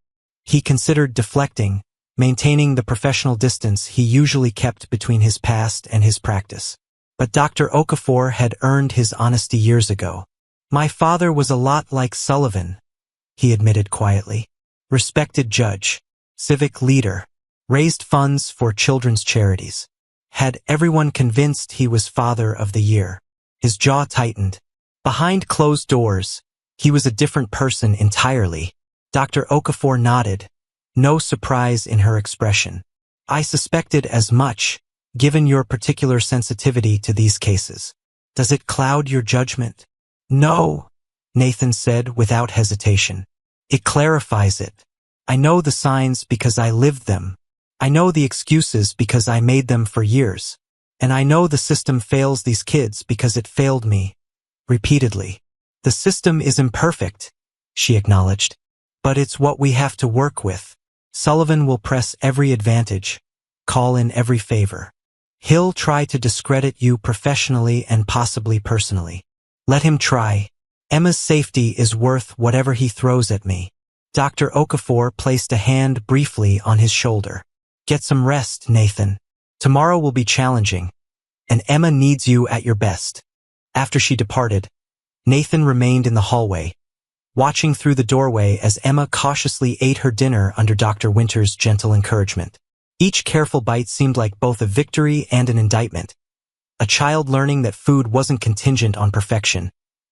He considered deflecting, maintaining the professional distance he usually kept between his past and his practice. But Dr. Okafor had earned his honesty years ago. "My father was a lot like Sullivan," he admitted quietly. "Respected judge, civic leader, raised funds for children's charities. Had everyone convinced he was father of the year." His jaw tightened. Behind closed doors, he was a different person entirely. Dr. Okafor nodded, no surprise in her expression. "I suspected as much, given your particular sensitivity to these cases. Does it cloud your judgment?" No, Nathan said without hesitation. It clarifies it. I know the signs because I lived them. I know the excuses because I made them for years. And I know the system fails these kids because it failed me. Repeatedly. The system is imperfect, she acknowledged. But it's what we have to work with. Sullivan will press every advantage, call in every favor. He'll try to discredit you professionally and possibly personally. Let him try. Emma's safety is worth whatever he throws at me. Dr. Okafor placed a hand briefly on his shoulder. Get some rest, Nathan. Tomorrow will be challenging, and Emma needs you at your best. After she departed, Nathan remained in the hallway, watching through the doorway as Emma cautiously ate her dinner under Dr. Winter's gentle encouragement. Each careful bite seemed like both a victory and an indictment. A child learning that food wasn't contingent on perfection,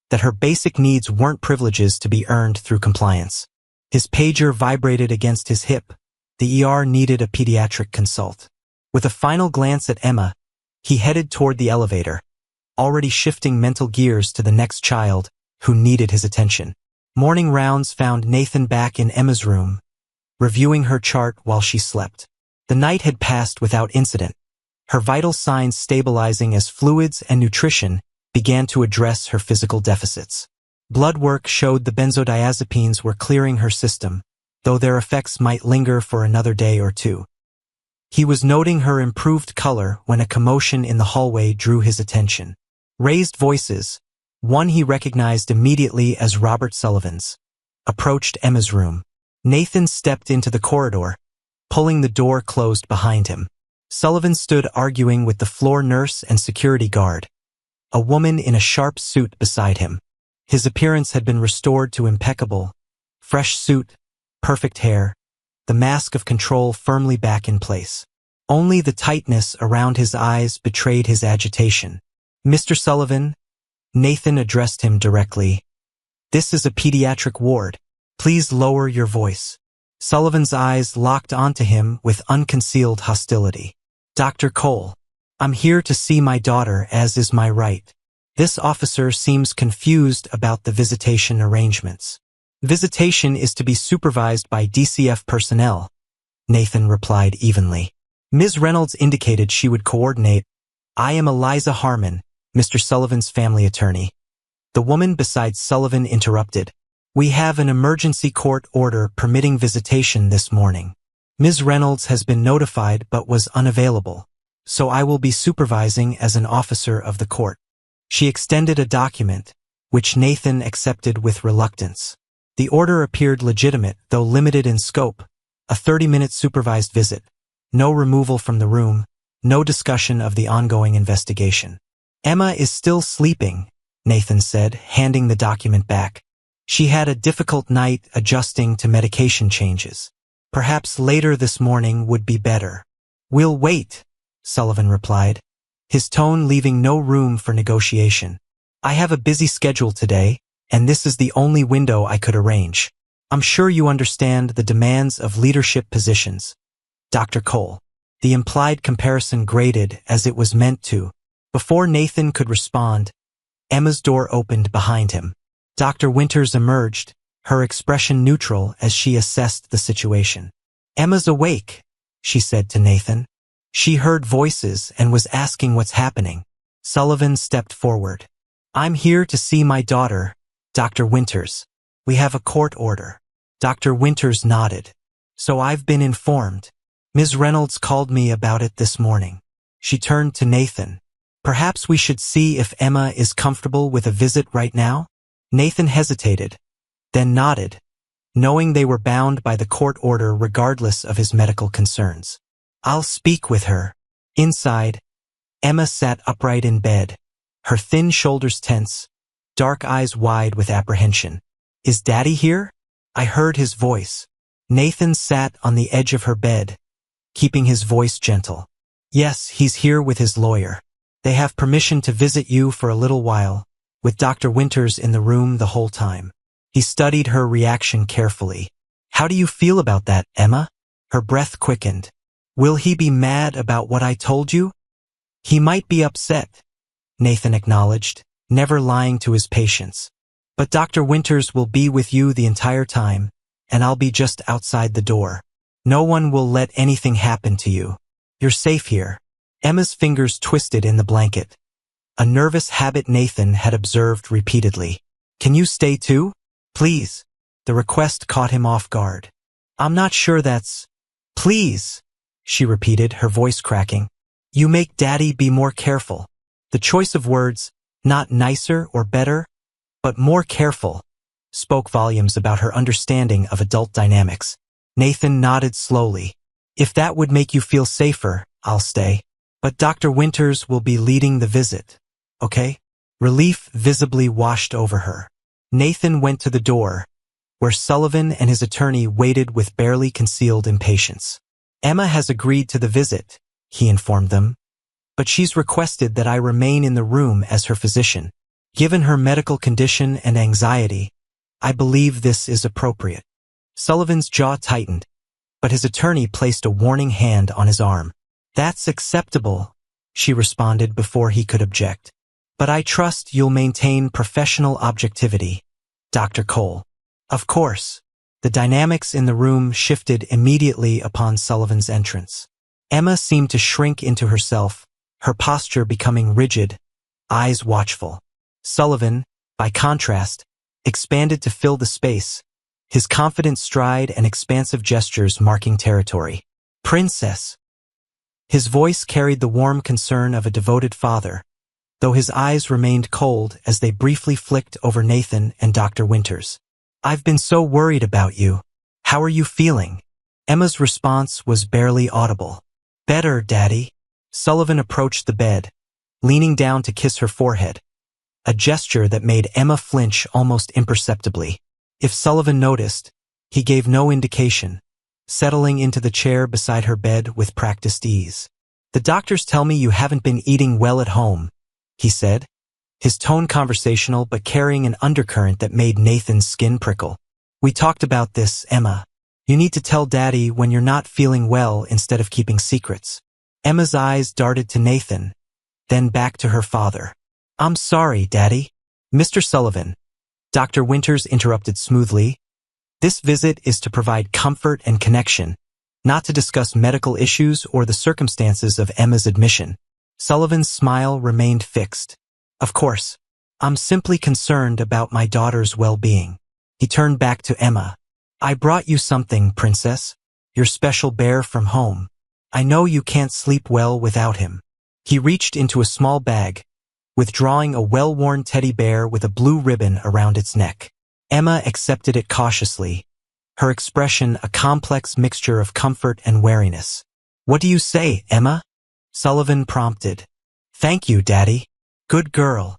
that her basic needs weren't privileges to be earned through compliance. His pager vibrated against his hip. The ER needed a pediatric consult. With a final glance at Emma, he headed toward the elevator, already shifting mental gears to the next child who needed his attention. Morning rounds found Nathan back in Emma's room, reviewing her chart while she slept. The night had passed without incident, her vital signs stabilizing as fluids and nutrition began to address her physical deficits. Blood work showed the benzodiazepines were clearing her system, though their effects might linger for another day or two. He was noting her improved color when a commotion in the hallway drew his attention. Raised voices, one he recognized immediately as Robert Sullivan's, approached Emma's room. Nathan stepped into the corridor, pulling the door closed behind him. Sullivan stood arguing with the floor nurse and security guard, a woman in a sharp suit beside him. His appearance had been restored to impeccable. Fresh suit, perfect hair, the mask of control firmly back in place. Only the tightness around his eyes betrayed his agitation. Mr. Sullivan, Nathan addressed him directly. This is a pediatric ward. Please lower your voice. Sullivan's eyes locked onto him with unconcealed hostility. Dr. Cole, I'm here to see my daughter, as is my right. This officer seems confused about the visitation arrangements. Visitation is to be supervised by DCF personnel, Nathan replied evenly. Ms. Reynolds indicated she would coordinate. I am Eliza Harmon, Mr. Sullivan's family attorney. The woman beside Sullivan interrupted. We have an emergency court order permitting visitation this morning. Ms. Reynolds has been notified but was unavailable, so I will be supervising as an officer of the court. She extended a document, which Nathan accepted with reluctance. The order appeared legitimate, though limited in scope. A 30-minute supervised visit. No removal from the room. No discussion of the ongoing investigation. Emma is still sleeping, Nathan said, handing the document back. She had a difficult night adjusting to medication changes. Perhaps later this morning would be better. We'll wait, Sullivan replied, his tone leaving no room for negotiation. I have a busy schedule today, and this is the only window I could arrange. I'm sure you understand the demands of leadership positions. Dr. Cole. The implied comparison grated as it was meant to. Before Nathan could respond, Emma's door opened behind him. Dr. Winters emerged, her expression neutral as she assessed the situation. Emma's awake, she said to Nathan. She heard voices and was asking what's happening. Sullivan stepped forward. I'm here to see my daughter, Dr. Winters. We have a court order. Dr. Winters nodded. So I've been informed. Ms. Reynolds called me about it this morning. She turned to Nathan. Perhaps we should see if Emma is comfortable with a visit right now? Nathan hesitated, then nodded, knowing they were bound by the court order regardless of his medical concerns. I'll speak with her. Inside, Emma sat upright in bed, her thin shoulders tense, dark eyes wide with apprehension. Is Daddy here? I heard his voice. Nathan sat on the edge of her bed, keeping his voice gentle. Yes, he's here with his lawyer. They have permission to visit you for a little while, with Dr. Winters in the room the whole time. He studied her reaction carefully. How do you feel about that, Emma? Her breath quickened. Will he be mad about what I told you? He might be upset, Nathan acknowledged, never lying to his patients. But Dr. Winters will be with you the entire time, and I'll be just outside the door. No one will let anything happen to you. You're safe here. Emma's fingers twisted in the blanket. A nervous habit Nathan had observed repeatedly. Can you stay too? Please. The request caught him off guard. I'm not sure that's... Please, she repeated, her voice cracking. You make Daddy be more careful. The choice of words, not nicer or better, but more careful, spoke volumes about her understanding of adult dynamics. Nathan nodded slowly. If that would make you feel safer, I'll stay. But Dr. Winters will be leading the visit, okay? Relief visibly washed over her. Nathan went to the door, where Sullivan and his attorney waited with barely concealed impatience. Emma has agreed to the visit, he informed them, but she's requested that I remain in the room as her physician. Given her medical condition and anxiety, I believe this is appropriate. Sullivan's jaw tightened, but his attorney placed a warning hand on his arm. That's acceptable, she responded before he could object. But I trust you'll maintain professional objectivity, Dr. Cole. Of course. The dynamics in the room shifted immediately upon Sullivan's entrance. Emma seemed to shrink into herself, her posture becoming rigid, eyes watchful. Sullivan, by contrast, expanded to fill the space, his confident stride and expansive gestures marking territory. Princess. His voice carried the warm concern of a devoted father, though his eyes remained cold as they briefly flicked over Nathan and Dr. Winters. I've been so worried about you. How are you feeling? Emma's response was barely audible. Better, Daddy. Sullivan approached the bed, leaning down to kiss her forehead, a gesture that made Emma flinch almost imperceptibly. If Sullivan noticed, he gave no indication, settling into the chair beside her bed with practiced ease. The doctors tell me you haven't been eating well at home, he said, his tone conversational but carrying an undercurrent that made Nathan's skin prickle. We talked about this, Emma. You need to tell Daddy when you're not feeling well instead of keeping secrets. Emma's eyes darted to Nathan, then back to her father. I'm sorry, Daddy. Mr. Sullivan. Dr. Winters interrupted smoothly. This visit is to provide comfort and connection, not to discuss medical issues or the circumstances of Emma's admission. Sullivan's smile remained fixed. Of course. I'm simply concerned about my daughter's well-being. He turned back to Emma. I brought you something, Princess. Your special bear from home. I know you can't sleep well without him. He reached into a small bag, withdrawing a well-worn teddy bear with a blue ribbon around its neck. Emma accepted it cautiously, her expression a complex mixture of comfort and wariness. What do you say, Emma? Sullivan prompted. Thank you, Daddy. Good girl.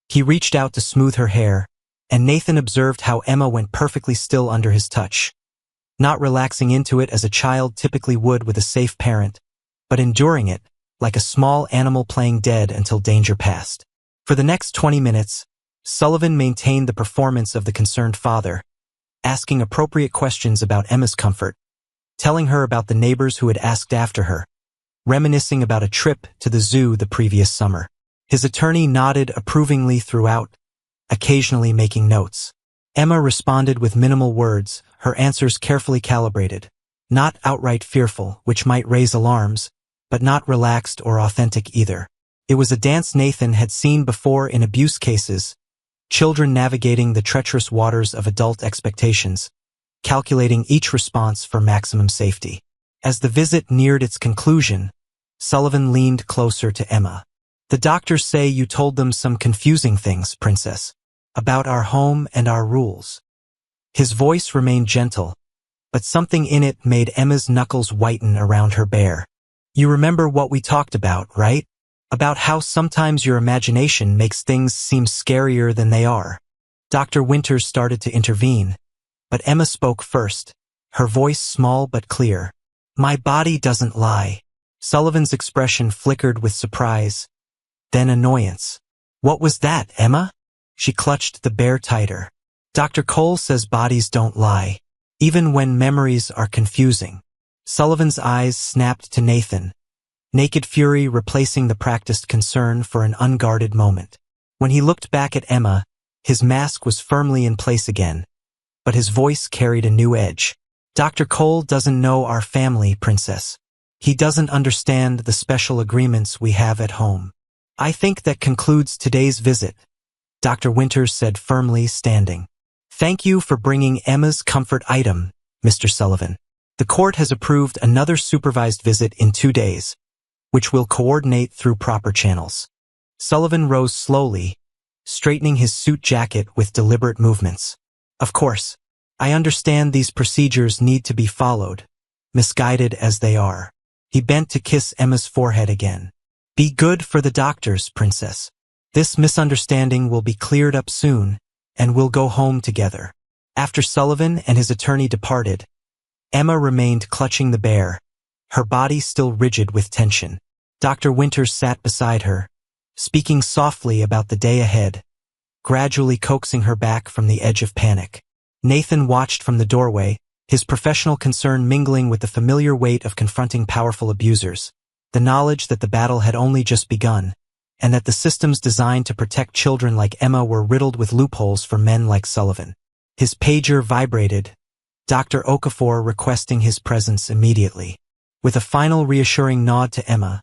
He reached out to smooth her hair, and Nathan observed how Emma went perfectly still under his touch, not relaxing into it as a child typically would with a safe parent, but enduring it, like a small animal playing dead until danger passed. For the next 20 minutes, Sullivan maintained the performance of the concerned father, asking appropriate questions about Emma's comfort, telling her about the neighbors who had asked after her, reminiscing about a trip to the zoo the previous summer. His attorney nodded approvingly throughout, occasionally making notes. Emma responded with minimal words, her answers carefully calibrated, not outright fearful, which might raise alarms, but not relaxed or authentic either. It was a dance Nathan had seen before in abuse cases, children navigating the treacherous waters of adult expectations, calculating each response for maximum safety. As the visit neared its conclusion, Sullivan leaned closer to Emma. The doctors say you told them some confusing things, Princess, about our home and our rules. His voice remained gentle, but something in it made Emma's knuckles whiten around her bear. You remember what we talked about, right? About how sometimes your imagination makes things seem scarier than they are. Dr. Winters started to intervene, but Emma spoke first, her voice small but clear. My body doesn't lie. Sullivan's expression flickered with surprise, then annoyance. What was that, Emma? She clutched the bear tighter. Dr. Cole says bodies don't lie, even when memories are confusing. Sullivan's eyes snapped to Nathan, naked fury replacing the practiced concern for an unguarded moment. When he looked back at Emma, his mask was firmly in place again, but his voice carried a new edge. Dr. Cole doesn't know our family, Princess. He doesn't understand the special agreements we have at home. I think that concludes today's visit, Dr. Winters said firmly, standing. Thank you for bringing Emma's comfort item, Mr. Sullivan. The court has approved another supervised visit in 2 days, which will coordinate through proper channels. Sullivan rose slowly, straightening his suit jacket with deliberate movements. Of course, I understand these procedures need to be followed, misguided as they are. He bent to kiss Emma's forehead again. Be good for the doctors, Princess. This misunderstanding will be cleared up soon, and we'll go home together. After Sullivan and his attorney departed, Emma remained clutching the bear, her body still rigid with tension. Dr. Winters sat beside her, speaking softly about the day ahead, gradually coaxing her back from the edge of panic. Nathan watched from the doorway, his professional concern mingling with the familiar weight of confronting powerful abusers, the knowledge that the battle had only just begun, and that the systems designed to protect children like Emma were riddled with loopholes for men like Sullivan. His pager vibrated, Dr. Okafor requesting his presence immediately. With a final reassuring nod to Emma,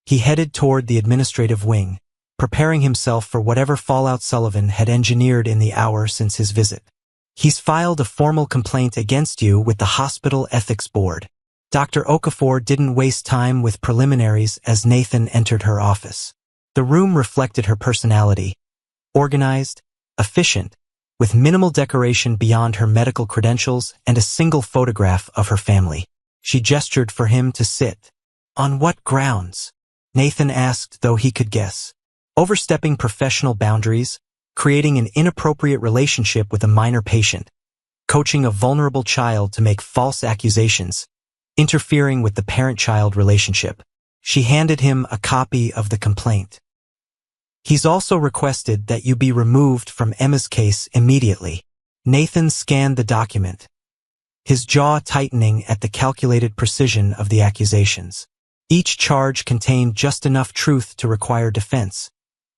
he headed toward the administrative wing, preparing himself for whatever fallout Sullivan had engineered in the hour since his visit. He's filed a formal complaint against you with the Hospital Ethics Board. Dr. Okafor didn't waste time with preliminaries as Nathan entered her office. The room reflected her personality, organized, efficient, with minimal decoration beyond her medical credentials and a single photograph of her family. She gestured for him to sit. On what grounds? Nathan asked, though he could guess. Overstepping professional boundaries, creating an inappropriate relationship with a minor patient, coaching a vulnerable child to make false accusations, interfering with the parent-child relationship. She handed him a copy of the complaint. He's also requested that you be removed from Emma's case immediately. Nathan scanned the document, his jaw tightening at the calculated precision of the accusations. Each charge contained just enough truth to require defense,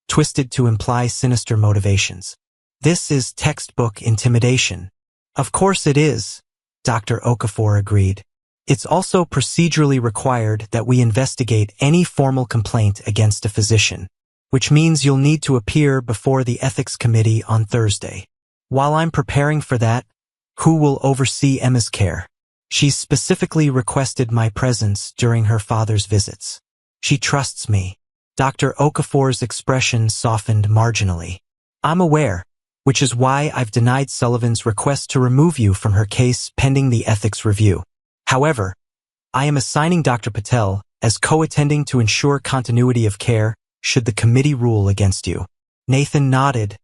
twisted to imply sinister motivations. This is textbook intimidation. Of course it is, Dr. Okafor agreed. It's also procedurally required that we investigate any formal complaint against a physician, which means you'll need to appear before the ethics committee on Thursday. While I'm preparing for that, who will oversee Emma's care? She's specifically requested my presence during her father's visits. She trusts me. Dr. Okafor's expression softened marginally. I'm aware, which is why I've denied Sullivan's request to remove you from her case pending the ethics review. However, I am assigning Dr. Patel as co-attending to ensure continuity of care should the committee rule against you. Nathan nodded,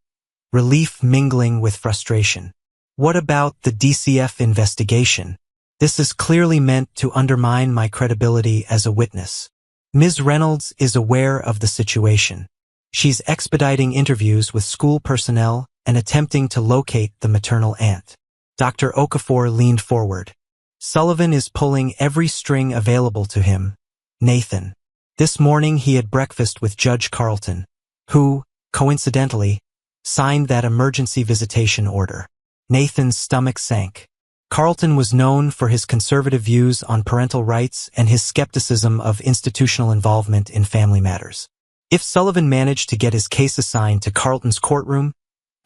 relief mingling with frustration. What about the DCF investigation? This is clearly meant to undermine my credibility as a witness. Ms. Reynolds is aware of the situation. She's expediting interviews with school personnel and attempting to locate the maternal aunt. Dr. Okafor leaned forward. Sullivan is pulling every string available to him, Nathan. This morning he had breakfast with Judge Carlton, who, coincidentally, signed that emergency visitation order. Nathan's stomach sank. Carlton was known for his conservative views on parental rights and his skepticism of institutional involvement in family matters. If Sullivan managed to get his case assigned to Carlton's courtroom,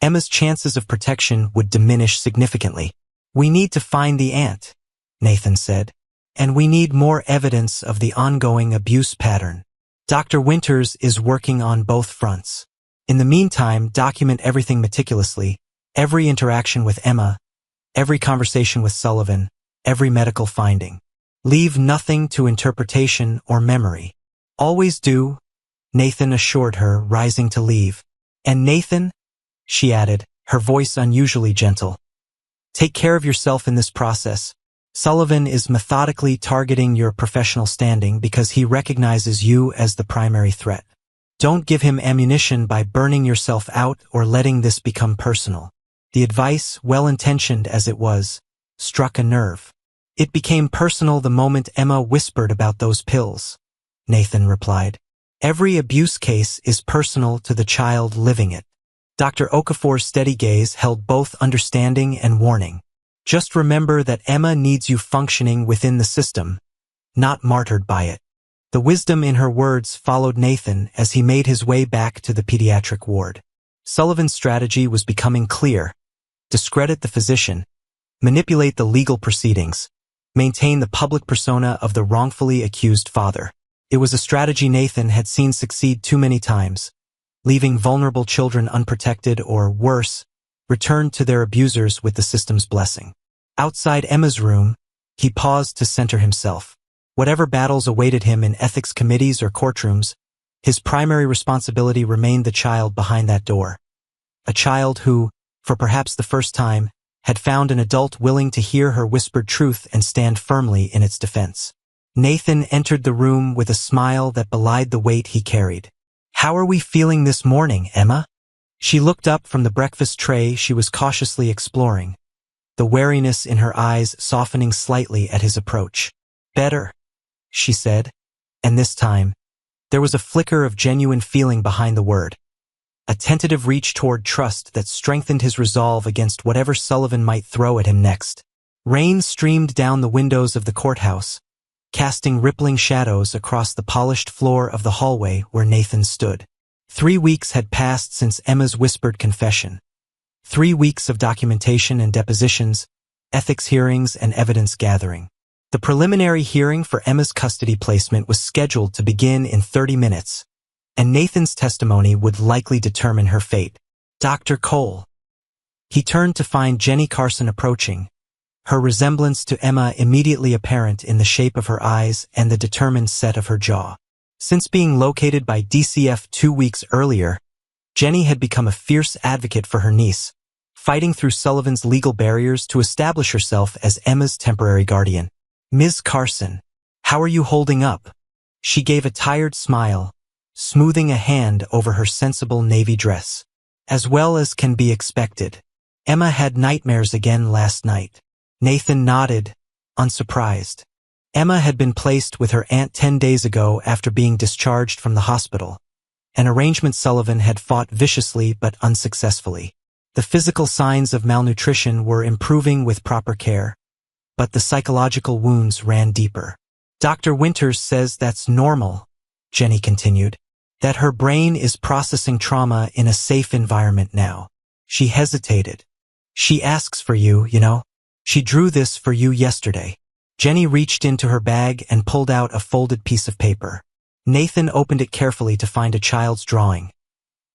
Emma's chances of protection would diminish significantly. We need to find the aunt, Nathan said, and we need more evidence of the ongoing abuse pattern. Dr. Winters is working on both fronts. In the meantime, document everything meticulously, every interaction with Emma, every conversation with Sullivan, every medical finding. Leave nothing to interpretation or memory. Always do, Nathan assured her, rising to leave. And Nathan, she added, her voice unusually gentle, take care of yourself in this process. Sullivan is methodically targeting your professional standing because he recognizes you as the primary threat. Don't give him ammunition by burning yourself out or letting this become personal. The advice, well-intentioned as it was, struck a nerve. It became personal the moment Emma whispered about those pills, Nathan replied. Every abuse case is personal to the child living it. Dr. Okafor's steady gaze held both understanding and warning. Just remember that Emma needs you functioning within the system, not martyred by it. The wisdom in her words followed Nathan as he made his way back to the pediatric ward. Sullivan's strategy was becoming clear. Discredit the physician, manipulate the legal proceedings, maintain the public persona of the wrongfully accused father. It was a strategy Nathan had seen succeed too many times, leaving vulnerable children unprotected or, worse, returned to their abusers with the system's blessing. Outside Emma's room, he paused to center himself. Whatever battles awaited him in ethics committees or courtrooms, his primary responsibility remained the child behind that door. A child who, for perhaps the first time, had found an adult willing to hear her whispered truth and stand firmly in its defense. Nathan entered the room with a smile that belied the weight he carried. "How are we feeling this morning, Emma?" She looked up from the breakfast tray she was cautiously exploring, the wariness in her eyes softening slightly at his approach. "Better," she said, and this time, there was a flicker of genuine feeling behind the word. A tentative reach toward trust that strengthened his resolve against whatever Sullivan might throw at him next. Rain streamed down the windows of the courthouse, casting rippling shadows across the polished floor of the hallway where Nathan stood. 3 weeks had passed since Emma's whispered confession. 3 weeks of documentation and depositions, ethics hearings, and evidence gathering. The preliminary hearing for Emma's custody placement was scheduled to begin in 30 minutes, and Nathan's testimony would likely determine her fate. "Dr. Cole." He turned to find Jenny Carson approaching, her resemblance to Emma immediately apparent in the shape of her eyes and the determined set of her jaw. Since being located by DCF 2 weeks earlier, Jenny had become a fierce advocate for her niece, fighting through Sullivan's legal barriers to establish herself as Emma's temporary guardian. "Ms. Carson, how are you holding up?" She gave a tired smile, smoothing a hand over her sensible navy dress. "As well as can be expected. Emma had nightmares again last night." Nathan nodded, unsurprised. Emma had been placed with her aunt 10 days ago after being discharged from the hospital, an arrangement Sullivan had fought viciously but unsuccessfully. The physical signs of malnutrition were improving with proper care, but the psychological wounds ran deeper. "Dr. Winters says that's normal," Jenny continued, "that her brain is processing trauma in a safe environment now." She hesitated. "She asks for you, you know. She drew this for you yesterday." Jenny reached into her bag and pulled out a folded piece of paper. Nathan opened it carefully to find a child's drawing.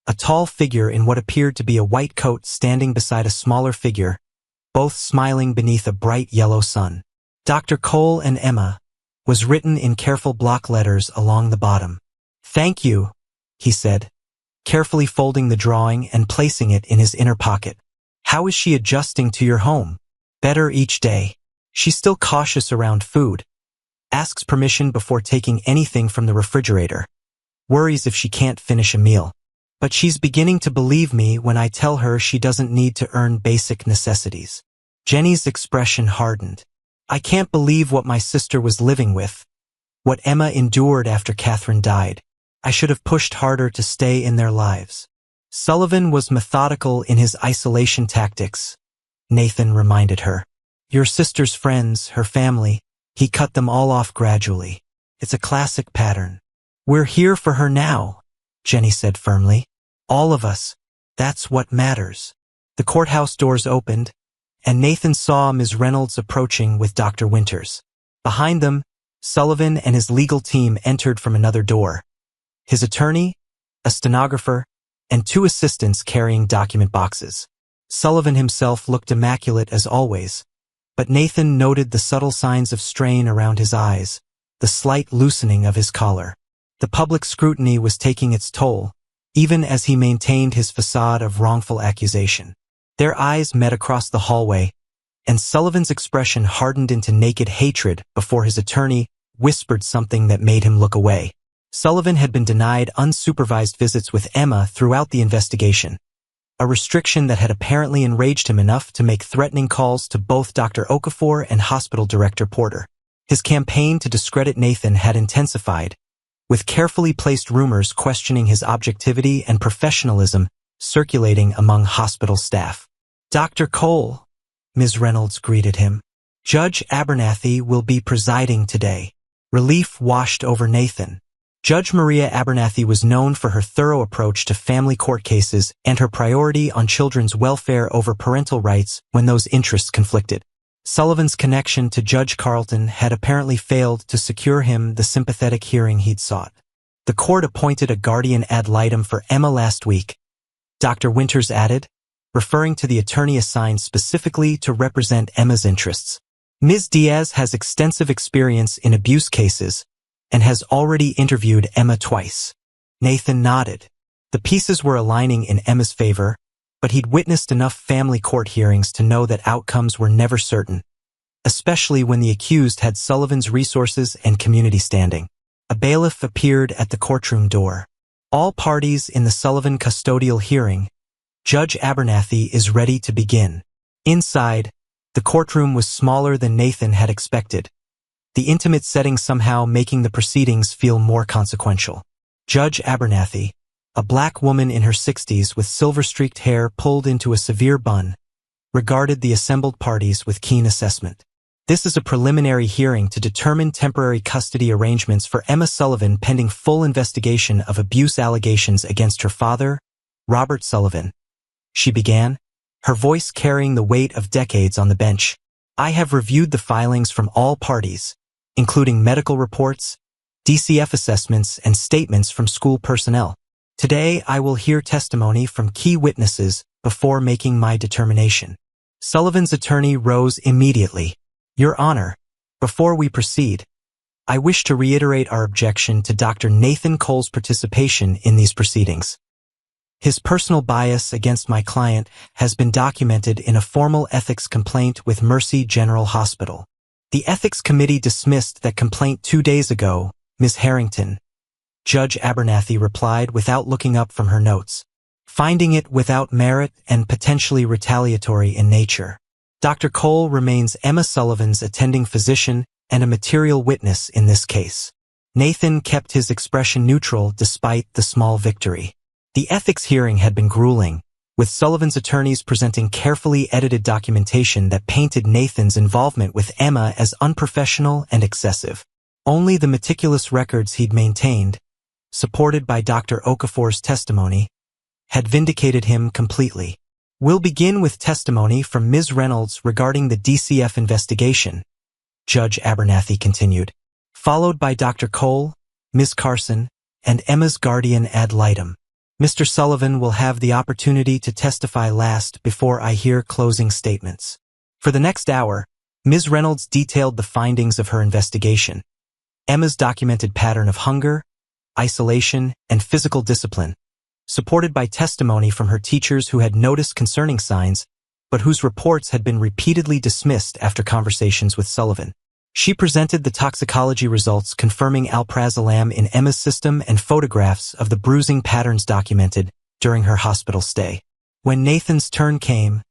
A tall figure in what appeared to be a white coat standing beside a smaller figure, both smiling beneath a bright yellow sun. "Dr. Cole and Emma," was written in careful block letters along the bottom. "Thank you," he said, carefully folding the drawing and placing it in his inner pocket. "How is she adjusting to your home?" "Better each day. She's still cautious around food. Asks permission before taking anything from the refrigerator. Worries if she can't finish a meal. But she's beginning to believe me when I tell her she doesn't need to earn basic necessities." Jenny's expression hardened. "I can't believe what my sister was living with, what Emma endured after Catherine died. I should have pushed harder to stay in their lives." Sullivan was methodical in his isolation tactics, Nathan reminded her. "Your sister's friends, her family, he cut them all off gradually. It's a classic pattern." "We're here for her now," Jenny said firmly. "All of us. That's what matters." The courthouse doors opened, and Nathan saw Ms. Reynolds approaching with Dr. Winters. Behind them, Sullivan and his legal team entered from another door. His attorney, a stenographer, and 2 assistants carrying document boxes. Sullivan himself looked immaculate as always, but Nathan noted the subtle signs of strain around his eyes, the slight loosening of his collar. The public scrutiny was taking its toll, even as he maintained his facade of wrongful accusation. Their eyes met across the hallway, and Sullivan's expression hardened into naked hatred before his attorney whispered something that made him look away. Sullivan had been denied unsupervised visits with Emma throughout the investigation, a restriction that had apparently enraged him enough to make threatening calls to both Dr. Okafor and Hospital Director Porter. His campaign to discredit Nathan had intensified, with carefully placed rumors questioning his objectivity and professionalism circulating among hospital staff. "Dr. Cole," Ms. Reynolds greeted him. "Judge Abernathy will be presiding today." Relief washed over Nathan. Judge Maria Abernathy was known for her thorough approach to family court cases and her priority on children's welfare over parental rights when those interests conflicted. Sullivan's connection to Judge Carlton had apparently failed to secure him the sympathetic hearing he'd sought. The court appointed a guardian ad litem for Emma last week, Dr. Winters added, referring to the attorney assigned specifically to represent Emma's interests. Ms. Diaz has extensive experience in abuse cases and has already interviewed Emma twice. Nathan nodded. The pieces were aligning in Emma's favor, but he'd witnessed enough family court hearings to know that outcomes were never certain, especially when the accused had Sullivan's resources and community standing. A bailiff appeared at the courtroom door. "All parties in the Sullivan custodial hearing. Judge Abernathy is ready to begin." Inside, the courtroom was smaller than Nathan had expected, the intimate setting somehow making the proceedings feel more consequential. Judge Abernathy, a black woman in her 60s with silver-streaked hair pulled into a severe bun, regarded the assembled parties with keen assessment. "This is a preliminary hearing to determine temporary custody arrangements for Emma Sullivan pending full investigation of abuse allegations against her father, Robert Sullivan," she began, her voice carrying the weight of decades on the bench. "I have reviewed the filings from all parties, including medical reports, DCF assessments, and statements from school personnel. Today, I will hear testimony from key witnesses before making my determination." Sullivan's attorney rose immediately. "Your Honor, before we proceed, I wish to reiterate our objection to Dr. Nathan Cole's participation in these proceedings. His personal bias against my client has been documented in a formal ethics complaint with Mercy General Hospital. The Ethics Committee dismissed that complaint 2 days ago, Ms. Harrington," Judge Abernathy replied without looking up from her notes, "finding it without merit and potentially retaliatory in nature. Dr. Cole remains Emma Sullivan's attending physician and a material witness in this case." Nathan kept his expression neutral despite the small victory. The ethics hearing had been grueling, with Sullivan's attorneys presenting carefully edited documentation that painted Nathan's involvement with Emma as unprofessional and excessive. Only the meticulous records he'd maintained, supported by Dr. Okafor's testimony, had vindicated him completely. "We'll begin with testimony from Ms. Reynolds regarding the DCF investigation," Judge Abernathy continued, "followed by Dr. Cole, Ms. Carson, and Emma's guardian ad litem. Mr. Sullivan will have the opportunity to testify last before I hear closing statements." For the next hour, Ms. Reynolds detailed the findings of her investigation. Emma's documented pattern of hunger, isolation, and physical discipline, supported by testimony from her teachers who had noticed concerning signs, but whose reports had been repeatedly dismissed after conversations with Sullivan. She presented the toxicology results confirming alprazolam in Emma's system and photographs of the bruising patterns documented during her hospital stay. When Nathan's turn came,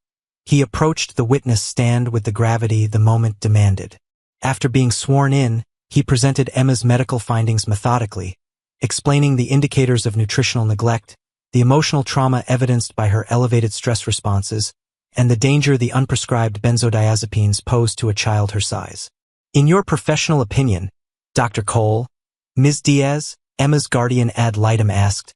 he approached the witness stand with the gravity the moment demanded. After being sworn in, he presented Emma's medical findings methodically, explaining the indicators of nutritional neglect, the emotional trauma evidenced by her elevated stress responses, and the danger the unprescribed benzodiazepines pose to a child her size. "In your professional opinion, Dr. Cole," Ms. Diaz, Emma's guardian ad litem asked,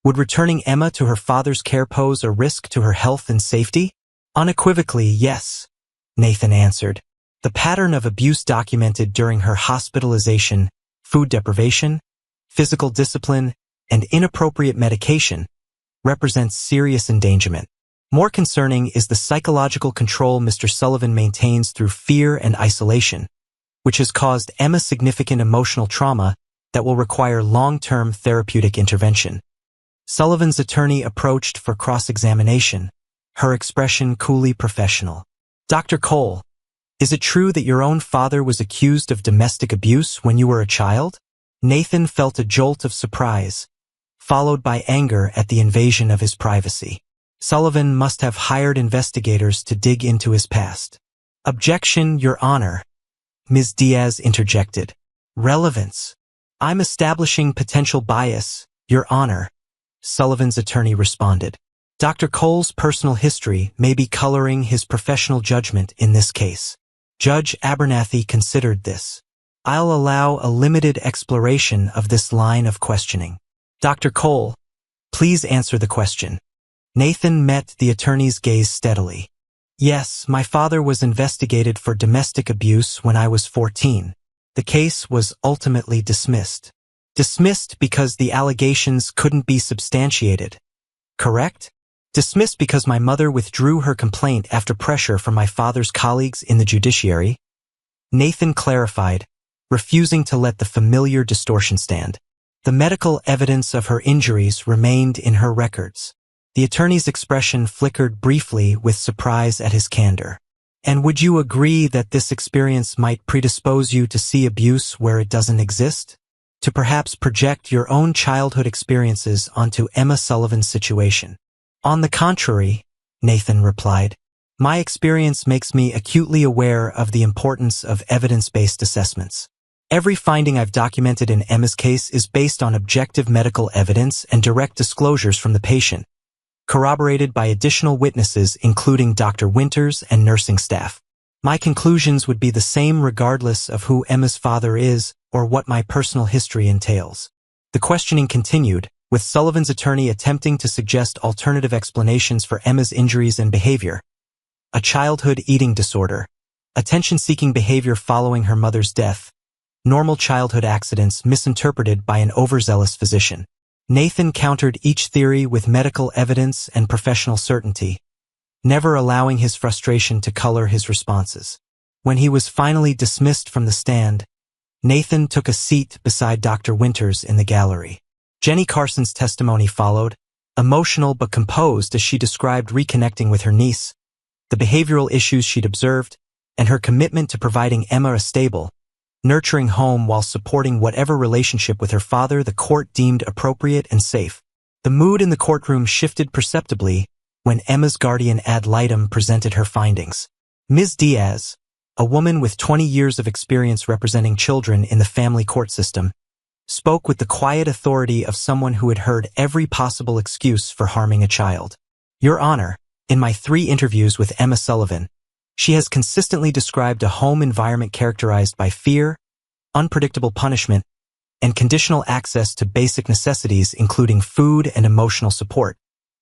"would returning Emma to her father's care pose a risk to her health and safety?" "Unequivocally, yes," Nathan answered. "The pattern of abuse documented during her hospitalization, food deprivation, physical discipline, and inappropriate medication represents serious endangerment. More concerning is the psychological control Mr. Sullivan maintains through fear and isolation, which has caused Emma significant emotional trauma that will require long-term therapeutic intervention." Sullivan's attorney approached for cross-examination, her expression coolly professional. "Dr. Cole, is it true that your own father was accused of domestic abuse when you were a child?" Nathan felt a jolt of surprise, followed by anger at the invasion of his privacy. Sullivan must have hired investigators to dig into his past. "Objection, Your Honor," Ms. Diaz interjected. "Relevance," I'm establishing potential bias, Your Honor, Sullivan's attorney responded. Dr. Cole's personal history may be coloring his professional judgment in this case. Judge Abernathy considered this. I'll allow a limited exploration of this line of questioning. Dr. Cole, please answer the question. Nathan met the attorney's gaze steadily. Yes, my father was investigated for domestic abuse when I was 14. The case was ultimately dismissed. Dismissed because the allegations couldn't be substantiated. Correct? Dismissed because my mother withdrew her complaint after pressure from my father's colleagues in the judiciary? Nathan clarified, refusing to let the familiar distortion stand. The medical evidence of her injuries remained in her records. The attorney's expression flickered briefly with surprise at his candor. And would you agree that this experience might predispose you to see abuse where it doesn't exist? To perhaps project your own childhood experiences onto Emma Sullivan's situation? On the contrary, Nathan replied, my experience makes me acutely aware of the importance of evidence-based assessments. Every finding I've documented in Emma's case is based on objective medical evidence and direct disclosures from the patient, corroborated by additional witnesses including Dr. Winters and nursing staff. My conclusions would be the same regardless of who Emma's father is or what my personal history entails. The questioning continued, with Sullivan's attorney attempting to suggest alternative explanations for Emma's injuries and behavior. A childhood eating disorder, attention-seeking behavior following her mother's death, normal childhood accidents misinterpreted by an overzealous physician. Nathan countered each theory with medical evidence and professional certainty, never allowing his frustration to color his responses. When he was finally dismissed from the stand, Nathan took a seat beside Dr. Winters in the gallery. Jenny Carson's testimony followed, emotional but composed as she described reconnecting with her niece, the behavioral issues she'd observed, and her commitment to providing Emma a stable, nurturing home while supporting whatever relationship with her father the court deemed appropriate and safe. The mood in the courtroom shifted perceptibly when Emma's guardian ad litem presented her findings. Ms. Diaz, a woman with 20 years of experience representing children in the family court system, spoke with the quiet authority of someone who had heard every possible excuse for harming a child. Your Honor, in my 3 interviews with Emma Sullivan, she has consistently described a home environment characterized by fear, unpredictable punishment, and conditional access to basic necessities including food and emotional support,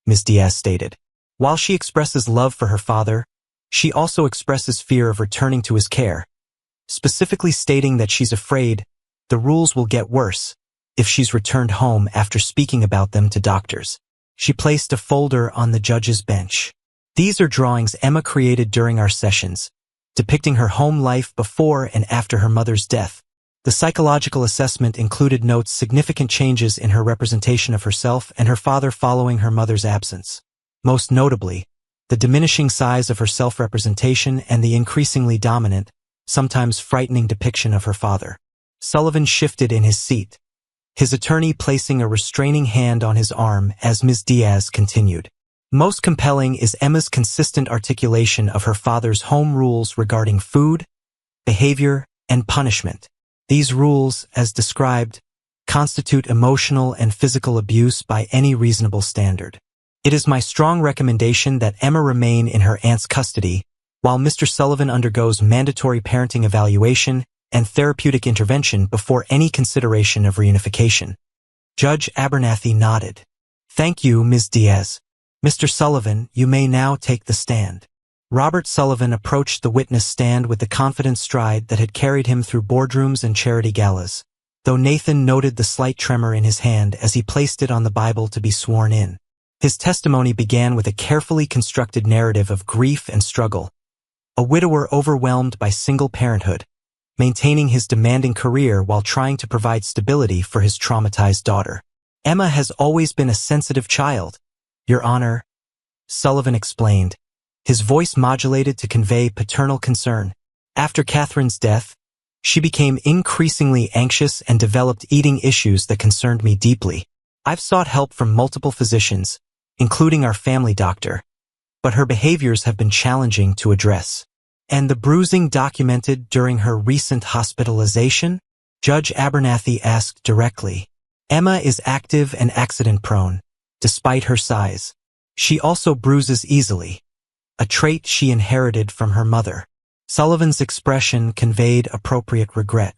Ms. Diaz stated. While she expresses love for her father, she also expresses fear of returning to his care, specifically stating that she's afraid the rules will get worse if she's returned home after speaking about them to doctors. She placed a folder on the judge's bench. These are drawings Emma created during our sessions, depicting her home life before and after her mother's death. The psychological assessment included notes significant changes in her representation of herself and her father following her mother's absence. Most notably, the diminishing size of her self-representation and the increasingly dominant, sometimes frightening depiction of her father. Sullivan shifted in his seat, his attorney placing a restraining hand on his arm as Ms. Diaz continued. Most compelling is Emma's consistent articulation of her father's home rules regarding food, behavior, and punishment. These rules, as described, constitute emotional and physical abuse by any reasonable standard. It is my strong recommendation that Emma remain in her aunt's custody while Mr. Sullivan undergoes mandatory parenting evaluation and therapeutic intervention before any consideration of reunification. Judge Abernathy nodded. Thank you, Ms. Diaz. Mr. Sullivan, you may now take the stand. Robert Sullivan approached the witness stand with the confident stride that had carried him through boardrooms and charity galas, though Nathan noted the slight tremor in his hand as he placed it on the Bible to be sworn in. His testimony began with a carefully constructed narrative of grief and struggle, a widower overwhelmed by single parenthood, maintaining his demanding career while trying to provide stability for his traumatized daughter. Emma has always been a sensitive child, Your Honor, Sullivan explained, his voice modulated to convey paternal concern. After Catherine's death, she became increasingly anxious and developed eating issues that concerned me deeply. I've sought help from multiple physicians, including our family doctor, but her behaviors have been challenging to address. And the bruising documented during her recent hospitalization? Judge Abernathy asked directly. Emma is active and accident-prone, despite her size. She also bruises easily, a trait she inherited from her mother. Sullivan's expression conveyed appropriate regret.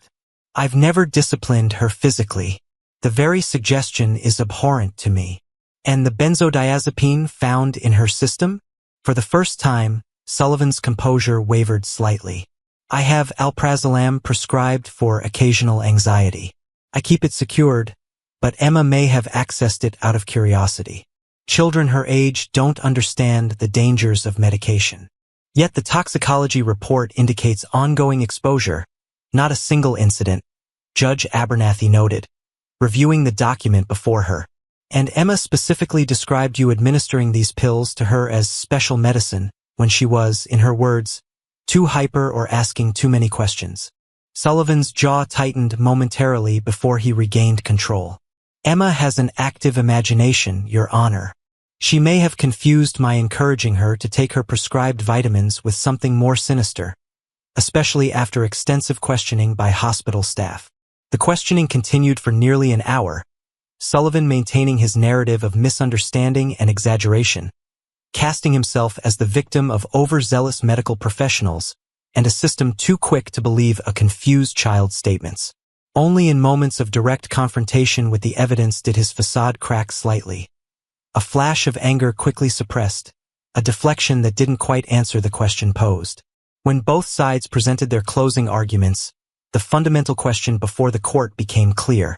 I've never disciplined her physically. The very suggestion is abhorrent to me. And the benzodiazepine found in her system? For the first time, Sullivan's composure wavered slightly. I have alprazolam prescribed for occasional anxiety. I keep it secured, but Emma may have accessed it out of curiosity. Children her age don't understand the dangers of medication. Yet the toxicology report indicates ongoing exposure, not a single incident, Judge Abernathy noted, reviewing the document before her. And Emma specifically described you administering these pills to her as special medicine when she was, in her words, too hyper or asking too many questions. Sullivan's jaw tightened momentarily before he regained control. Emma has an active imagination, Your Honor. She may have confused my encouraging her to take her prescribed vitamins with something more sinister, especially after extensive questioning by hospital staff. The questioning continued for nearly an hour, Sullivan maintaining his narrative of misunderstanding and exaggeration, casting himself as the victim of overzealous medical professionals and a system too quick to believe a confused child's statements. Only in moments of direct confrontation with the evidence did his facade crack slightly. A flash of anger quickly suppressed, a deflection that didn't quite answer the question posed. When both sides presented their closing arguments, the fundamental question before the court became clear.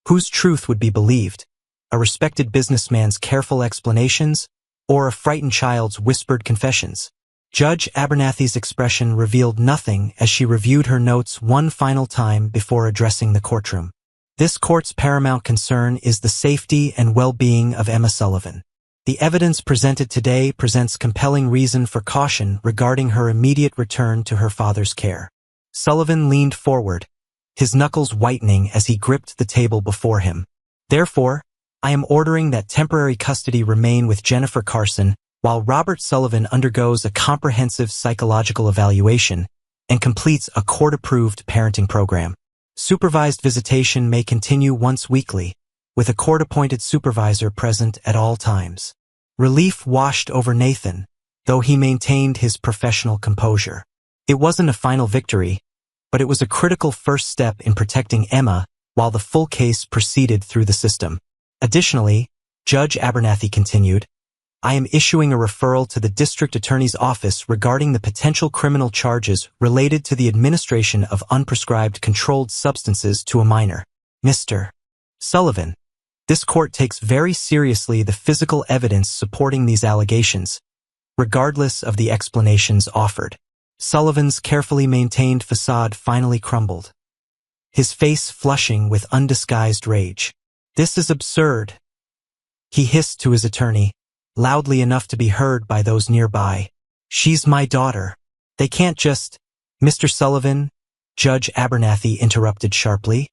Whose truth would be believed? A respected businessman's careful explanations, or a frightened child's whispered confessions? Judge Abernathy's expression revealed nothing as she reviewed her notes one final time before addressing the courtroom. This court's paramount concern is the safety and well-being of Emma Sullivan. The evidence presented today presents compelling reason for caution regarding her immediate return to her father's care. Sullivan leaned forward, his knuckles whitening as he gripped the table before him. Therefore, I am ordering that temporary custody remain with Jennifer Carson while Robert Sullivan undergoes a comprehensive psychological evaluation and completes a court-approved parenting program. Supervised visitation may continue once weekly, with a court-appointed supervisor present at all times. Relief washed over Nathan, though he maintained his professional composure. It wasn't a final victory, but it was a critical first step in protecting Emma while the full case proceeded through the system. Additionally, Judge Abernathy continued, I am issuing a referral to the District Attorney's Office regarding the potential criminal charges related to the administration of unprescribed controlled substances to a minor. Mr. Sullivan, this court takes very seriously the physical evidence supporting these allegations, regardless of the explanations offered. Sullivan's carefully maintained facade finally crumbled, his face flushing with undisguised rage. This is absurd, he hissed to his attorney, loudly enough to be heard by those nearby. She's my daughter. They can't just— Mr. Sullivan, Judge Abernathy interrupted sharply.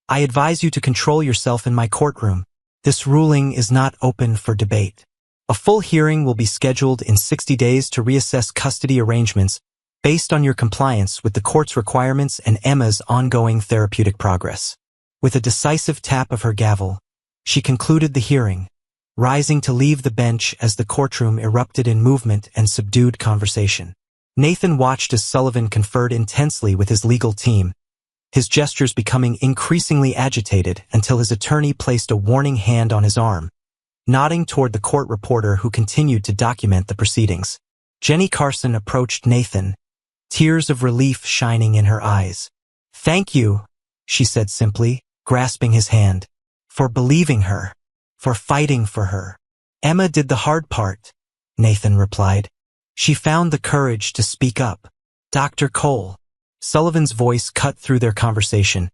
I advise you to control yourself in my courtroom. This ruling is not open for debate. A full hearing will be scheduled in 60 days to reassess custody arrangements based on your compliance with the court's requirements and Emma's ongoing therapeutic progress. With a decisive tap of her gavel, she concluded the hearing, rising to leave the bench as the courtroom erupted in movement and subdued conversation. Nathan watched as Sullivan conferred intensely with his legal team, his gestures becoming increasingly agitated until his attorney placed a warning hand on his arm, nodding toward the court reporter who continued to document the proceedings. Jenny Carson approached Nathan, tears of relief shining in her eyes. Thank you, she said simply, grasping his hand, for believing her, for fighting for her. Emma did the hard part, Nathan replied. She found the courage to speak up. Dr. Cole. Sullivan's voice cut through their conversation,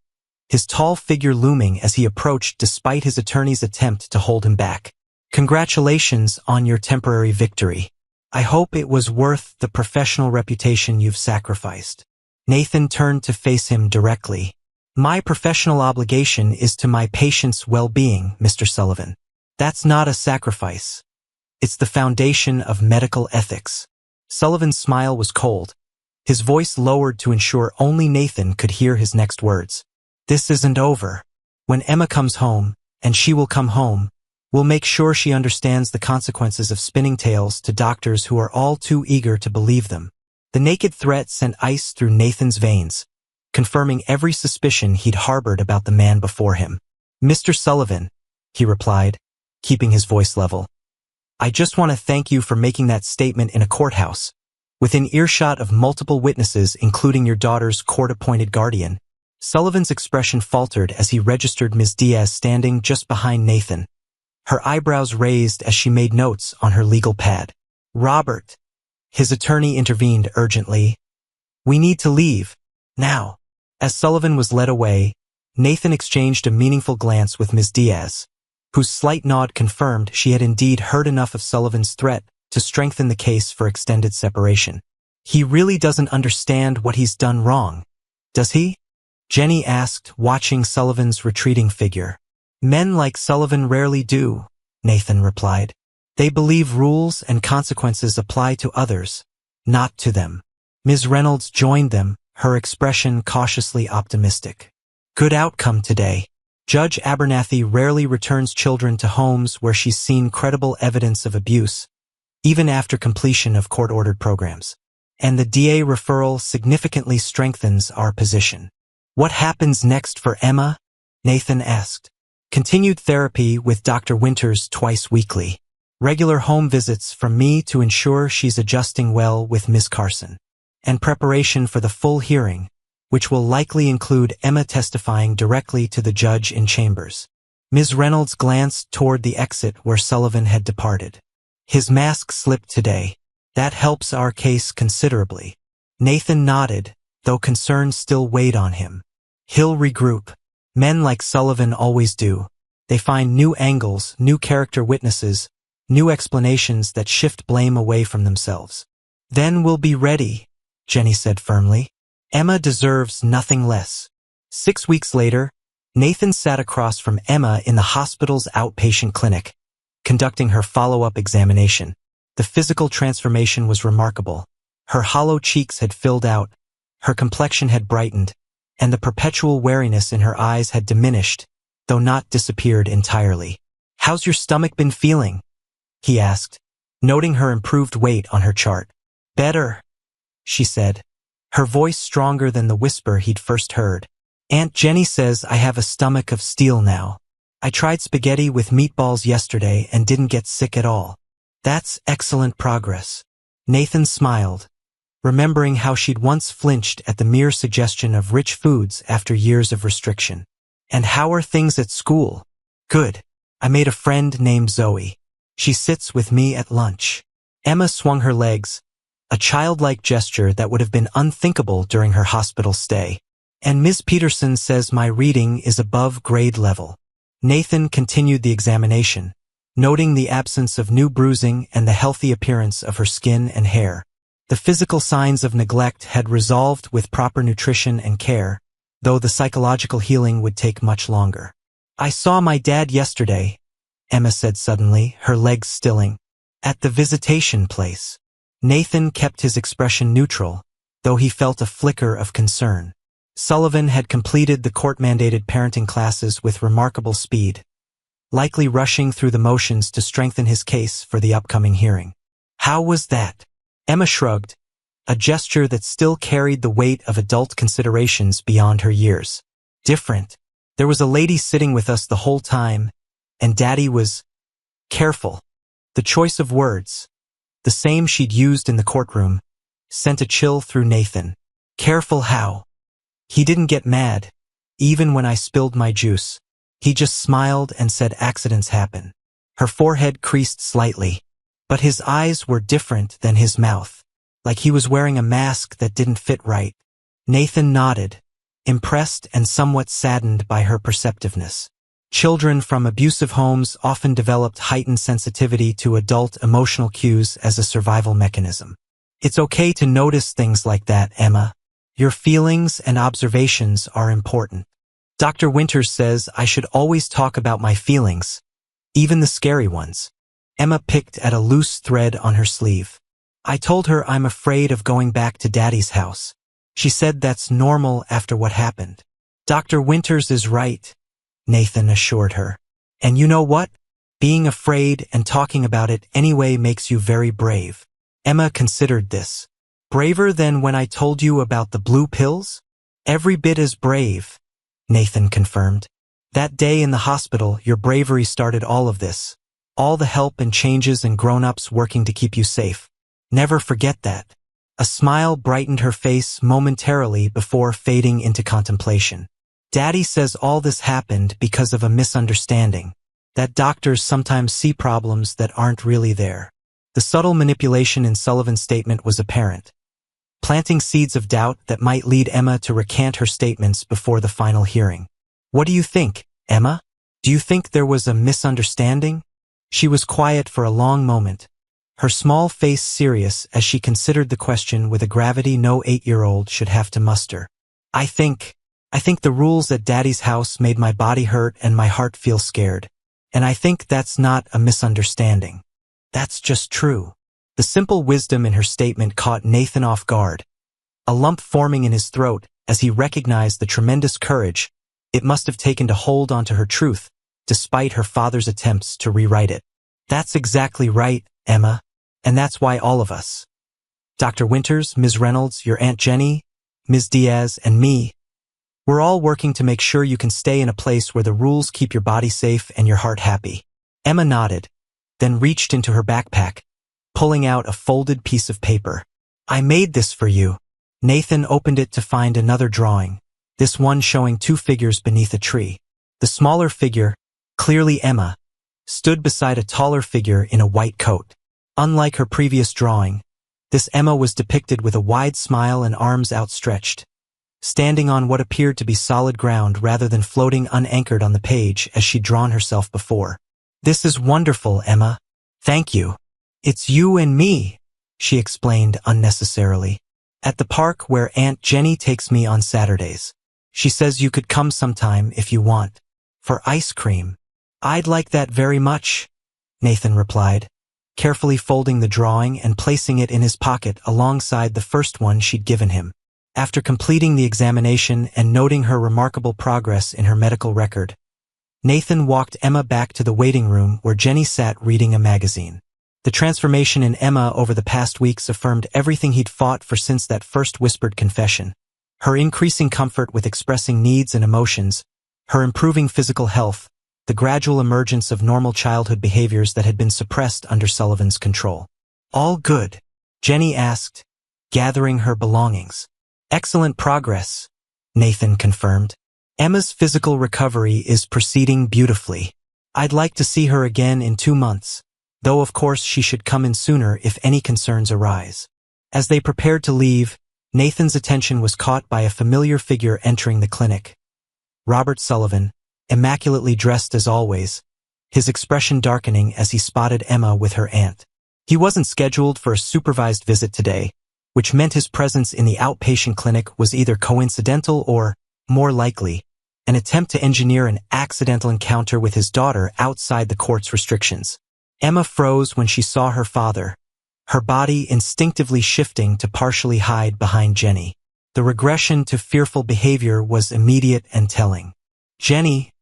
his tall figure looming as he approached despite his attorney's attempt to hold him back. Congratulations on your temporary victory. I hope it was worth the professional reputation you've sacrificed. Nathan turned to face him directly. My professional obligation is to my patient's well-being, Mr. Sullivan. That's not a sacrifice. It's the foundation of medical ethics. Sullivan's smile was cold, his voice lowered to ensure only Nathan could hear his next words. This isn't over. When Emma comes home, and she will come home, we'll make sure she understands the consequences of spinning tales to doctors who are all too eager to believe them. The naked threat sent ice through Nathan's veins, confirming every suspicion he'd harbored about the man before him. "Mr. Sullivan," he replied, keeping his voice level, "I just want to thank you for making that statement in a courthouse, within earshot of multiple witnesses including your daughter's court-appointed guardian." Sullivan's expression faltered as he registered Ms. Diaz standing just behind Nathan, her eyebrows raised as she made notes on her legal pad. "Robert," his attorney intervened urgently, "we need to leave, now." As Sullivan was led away, Nathan exchanged a meaningful glance with Ms. Diaz, whose slight nod confirmed she had indeed heard enough of Sullivan's threat to strengthen the case for extended separation. "He really doesn't understand what he's done wrong, does he?" Jenny asked, watching Sullivan's retreating figure. "Men like Sullivan rarely do," Nathan replied. "They believe rules and consequences apply to others, not to them." Ms. Reynolds joined them, her expression cautiously optimistic. "Good outcome today. Judge Abernathy rarely returns children to homes where she's seen credible evidence of abuse, even after completion of court-ordered programs. And the DA referral significantly strengthens our position." "What happens next for Emma?" Nathan asked. "Continued therapy with Dr. Winters twice weekly. Regular home visits from me to ensure she's adjusting well with Ms. Carson. And preparation for the full hearing, which will likely include Emma testifying directly to the judge in chambers." Ms. Reynolds glanced toward the exit where Sullivan had departed. "His mask slipped today. That helps our case considerably." Nathan nodded, though concern still weighed on him. "He'll regroup. Men like Sullivan always do. They find new angles, new character witnesses, new explanations that shift blame away from themselves." "Then we'll be ready," Jenny said firmly. "Emma deserves nothing less." 6 weeks later, Nathan sat across from Emma in the hospital's outpatient clinic, conducting her follow-up examination. The physical transformation was remarkable. Her hollow cheeks had filled out, her complexion had brightened, and the perpetual wariness in her eyes had diminished, though not disappeared entirely. "How's your stomach been feeling?" he asked, noting her improved weight on her chart. "Better," she said, her voice stronger than the whisper he'd first heard. "Aunt Jenny says I have a stomach of steel now. I tried spaghetti with meatballs yesterday and didn't get sick at all." "That's excellent progress." Nathan smiled, remembering how she'd once flinched at the mere suggestion of rich foods after years of restriction. "And how are things at school?" "Good. I made a friend named Zoe. She sits with me at lunch." Emma swung her legs, a childlike gesture that would have been unthinkable during her hospital stay. "And Ms. Peterson says my reading is above grade level." Nathan continued the examination, noting the absence of new bruising and the healthy appearance of her skin and hair. The physical signs of neglect had resolved with proper nutrition and care, though the psychological healing would take much longer. "I saw my dad yesterday," Emma said suddenly, her legs stilling. "At the visitation place." Nathan kept his expression neutral, though he felt a flicker of concern. Sullivan had completed the court-mandated parenting classes with remarkable speed, likely rushing through the motions to strengthen his case for the upcoming hearing. "How was that?" Emma shrugged, a gesture that still carried the weight of adult considerations beyond her years. "Different. There was a lady sitting with us the whole time, and Daddy was careful." The choice of words, the same she'd used in the courtroom, sent a chill through Nathan. "Careful how?" "He didn't get mad, even when I spilled my juice. He just smiled and said accidents happen." Her forehead creased slightly, but his eyes were different than his mouth, like he was wearing a mask that didn't fit right. Nathan nodded, impressed and somewhat saddened by her perceptiveness. Children from abusive homes often developed heightened sensitivity to adult emotional cues as a survival mechanism. "It's okay to notice things like that, Emma. Your feelings and observations are important. Dr. Winters says I should always talk about my feelings, even the scary ones." Emma picked at a loose thread on her sleeve. "I told her I'm afraid of going back to Daddy's house. She said that's normal after what happened." Dr. Winters is right, Nathan assured her. And you know what? Being afraid and talking about it anyway makes you very brave. Emma considered this. Braver than when I told you about the blue pills? Every bit as brave, Nathan confirmed. That day in the hospital, your bravery started all of this. All the help and changes and grown-ups working to keep you safe. Never forget that. A smile brightened her face momentarily before fading into contemplation. Daddy says all this happened because of a misunderstanding. That doctors sometimes see problems that aren't really there. The subtle manipulation in Sullivan's statement was apparent, planting seeds of doubt that might lead Emma to recant her statements before the final hearing. What do you think, Emma? Do you think there was a misunderstanding? She was quiet for a long moment, her small face serious as she considered the question with a gravity no 8-year-old should have to muster. I think the rules at Daddy's house made my body hurt and my heart feel scared. And I think that's not a misunderstanding. That's just true. The simple wisdom in her statement caught Nathan off guard, a lump forming in his throat as he recognized the tremendous courage it must have taken to hold onto her truth, despite her father's attempts to rewrite it. That's exactly right, Emma, and that's why all of us, Dr. Winters, Ms. Reynolds, your Aunt Jenny, Ms. Diaz, and me, we're all working to make sure you can stay in a place where the rules keep your body safe and your heart happy. Emma nodded, then reached into her backpack, pulling out a folded piece of paper. I made this for you. Nathan opened it to find another drawing, this one showing 2 figures beneath a tree. The smaller figure, clearly Emma, stood beside a taller figure in a white coat. Unlike her previous drawing, this Emma was depicted with a wide smile and arms outstretched, standing on what appeared to be solid ground rather than floating unanchored on the page as she'd drawn herself before. This is wonderful, Emma. Thank you. It's you and me, she explained unnecessarily. At the park where Aunt Jenny takes me on Saturdays. She says you could come sometime if you want. For ice cream. I'd like that very much, Nathan replied, carefully folding the drawing and placing it in his pocket alongside the first one she'd given him. After completing the examination and noting her remarkable progress in her medical record, Nathan walked Emma back to the waiting room where Jenny sat reading a magazine. The transformation in Emma over the past weeks affirmed everything he'd fought for since that first whispered confession. Her increasing comfort with expressing needs and emotions, her improving physical health, the gradual emergence of normal childhood behaviors that had been suppressed under Sullivan's control. All good, Jenny asked, gathering her belongings. Excellent progress, Nathan confirmed. Emma's physical recovery is proceeding beautifully. I'd like to see her again in 2 months, though of course she should come in sooner if any concerns arise. As they prepared to leave, Nathan's attention was caught by a familiar figure entering the clinic. Robert Sullivan, immaculately dressed as always, his expression darkening as he spotted Emma with her aunt. He wasn't scheduled for a supervised visit today, which meant his presence in the outpatient clinic was either coincidental or, more likely, an attempt to engineer an accidental encounter with his daughter outside the court's restrictions. Emma froze when she saw her father, her body instinctively shifting to partially hide behind Jenny. The regression to fearful behavior was immediate and telling. Jenny,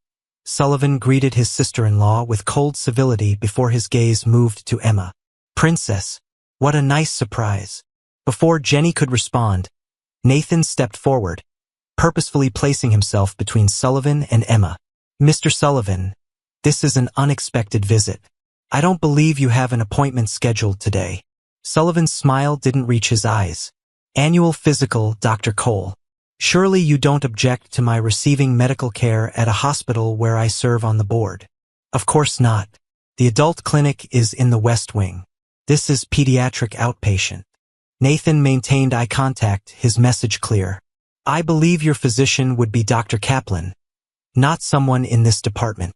Sullivan greeted his sister-in-law with cold civility before his gaze moved to Emma. Princess, what a nice surprise. Before Jenny could respond, Nathan stepped forward, purposefully placing himself between Sullivan and Emma. Mr. Sullivan, this is an unexpected visit. I don't believe you have an appointment scheduled today. Sullivan's smile didn't reach his eyes. Annual physical, Dr. Cole. Surely you don't object to my receiving medical care at a hospital where I serve on the board. Of course not. The adult clinic is in the West Wing. This is pediatric outpatient. Nathan maintained eye contact, his message clear. I believe your physician would be Dr. Kaplan, not someone in this department.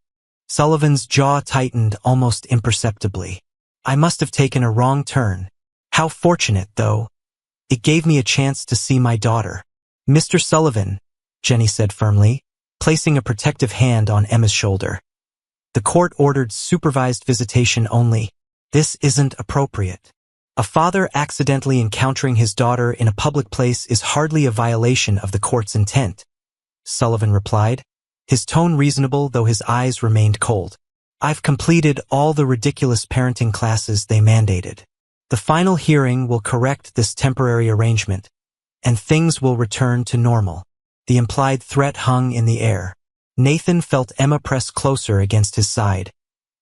Sullivan's jaw tightened almost imperceptibly. I must have taken a wrong turn. How fortunate, though. It gave me a chance to see my daughter. Mr. Sullivan, Jenny said firmly, placing a protective hand on Emma's shoulder. The court ordered supervised visitation only. This isn't appropriate. A father accidentally encountering his daughter in a public place is hardly a violation of the court's intent. Sullivan replied, his tone reasonable though his eyes remained cold. I've completed all the ridiculous parenting classes they mandated. The final hearing will correct this temporary arrangement, and things will return to normal. The implied threat hung in the air. Nathan felt Emma press closer against his side,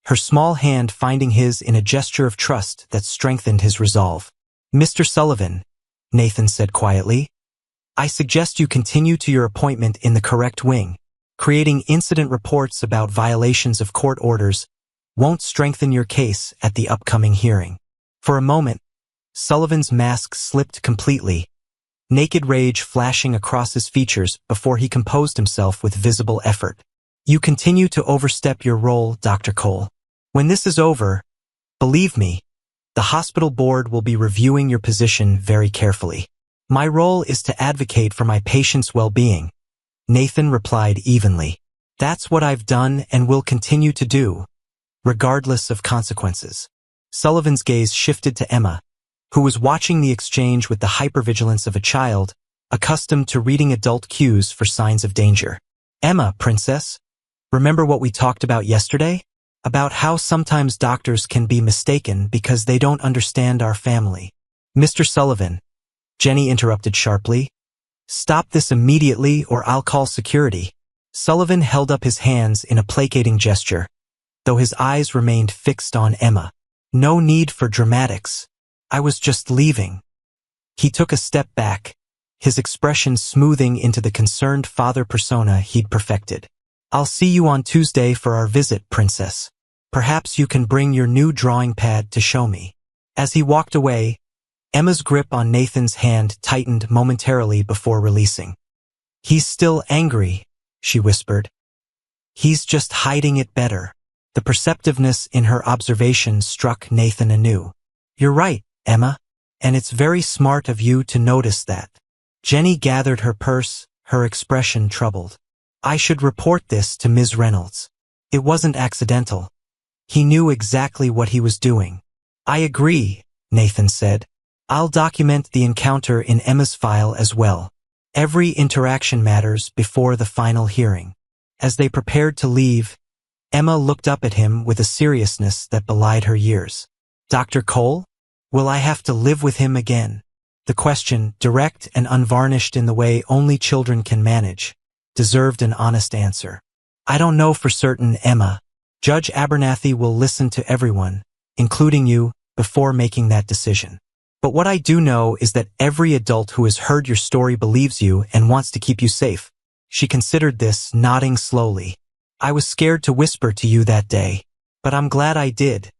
her small hand finding his in a gesture of trust that strengthened his resolve. Mr. Sullivan, Nathan said quietly, I suggest you continue to your appointment in the correct wing. Creating incident reports about violations of court orders won't strengthen your case at the upcoming hearing. For a moment, Sullivan's mask slipped completely, naked rage flashing across his features before he composed himself with visible effort. You continue to overstep your role, Dr. Cole. When this is over, believe me, the hospital board will be reviewing your position very carefully. My role is to advocate for my patients' well-being, Nathan replied evenly. That's what I've done and will continue to do, regardless of consequences. Sullivan's gaze shifted to Emma, who was watching the exchange with the hypervigilance of a child, accustomed to reading adult cues for signs of danger. Emma, princess, remember what we talked about yesterday? About how sometimes doctors can be mistaken because they don't understand our family. Mr. Sullivan, Jenny interrupted sharply. Stop this immediately or I'll call security. Sullivan held up his hands in a placating gesture, though his eyes remained fixed on Emma. No need for dramatics. I was just leaving. He took a step back, his expression smoothing into the concerned father persona he'd perfected. I'll see you on Tuesday for our visit, princess. Perhaps you can bring your new drawing pad to show me. As he walked away, Emma's grip on Nathan's hand tightened momentarily before releasing. He's still angry, she whispered. He's just hiding it better. The perceptiveness in her observation struck Nathan anew. You're right, Emma, and it's very smart of you to notice that. Jenny gathered her purse, her expression troubled. I should report this to Ms. Reynolds. It wasn't accidental. He knew exactly what he was doing. I agree, Nathan said. I'll document the encounter in Emma's file as well. Every interaction matters before the final hearing. As they prepared to leave, Emma looked up at him with a seriousness that belied her years. Dr. Cole? Will I have to live with him again? The question, direct and unvarnished in the way only children can manage, deserved an honest answer. I don't know for certain, Emma. Judge Abernathy will listen to everyone, including you, before making that decision. But what I do know is that every adult who has heard your story believes you and wants to keep you safe. She considered this, nodding slowly. I was scared to whisper to you that day, but I'm glad I did,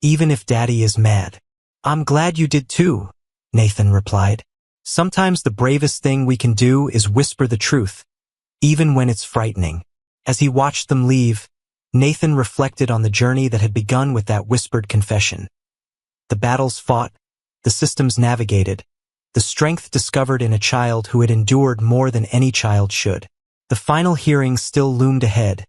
even if Daddy is mad. I'm glad you did too, Nathan replied. Sometimes the bravest thing we can do is whisper the truth, even when it's frightening. As he watched them leave, Nathan reflected on the journey that had begun with that whispered confession. The battles fought, the systems navigated, the strength discovered in a child who had endured more than any child should. The final hearing still loomed ahead,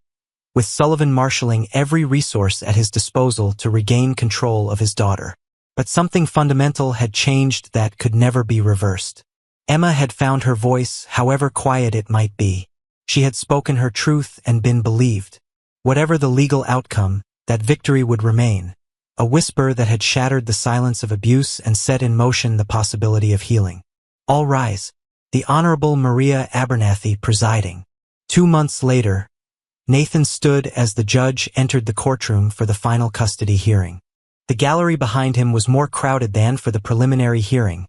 with Sullivan marshalling every resource at his disposal to regain control of his daughter. But something fundamental had changed that could never be reversed. Emma had found her voice, however quiet it might be. She had spoken her truth and been believed. Whatever the legal outcome, that victory would remain. A whisper that had shattered the silence of abuse and set in motion the possibility of healing. All rise. The Honorable Maria Abernathy presiding. 2 months later, Nathan stood as the judge entered the courtroom for the final custody hearing. The gallery behind him was more crowded than for the preliminary hearing.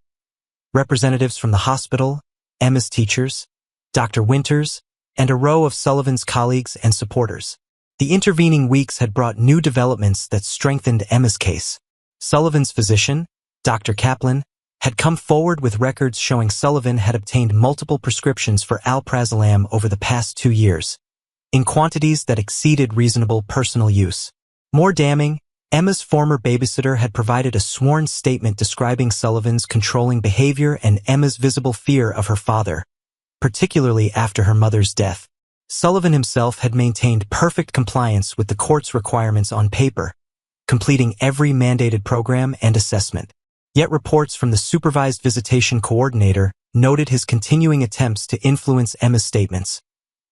Representatives from the hospital, Emma's teachers, Dr. Winters, and a row of Sullivan's colleagues and supporters. The intervening weeks had brought new developments that strengthened Emma's case. Sullivan's physician, Dr. Kaplan, had come forward with records showing Sullivan had obtained multiple prescriptions for alprazolam over the past 2 years, in quantities that exceeded reasonable personal use. More damning, Emma's former babysitter had provided a sworn statement describing Sullivan's controlling behavior and Emma's visible fear of her father, particularly after her mother's death. Sullivan himself had maintained perfect compliance with the court's requirements on paper, completing every mandated program and assessment. Yet reports from the supervised visitation coordinator noted his continuing attempts to influence Emma's statements.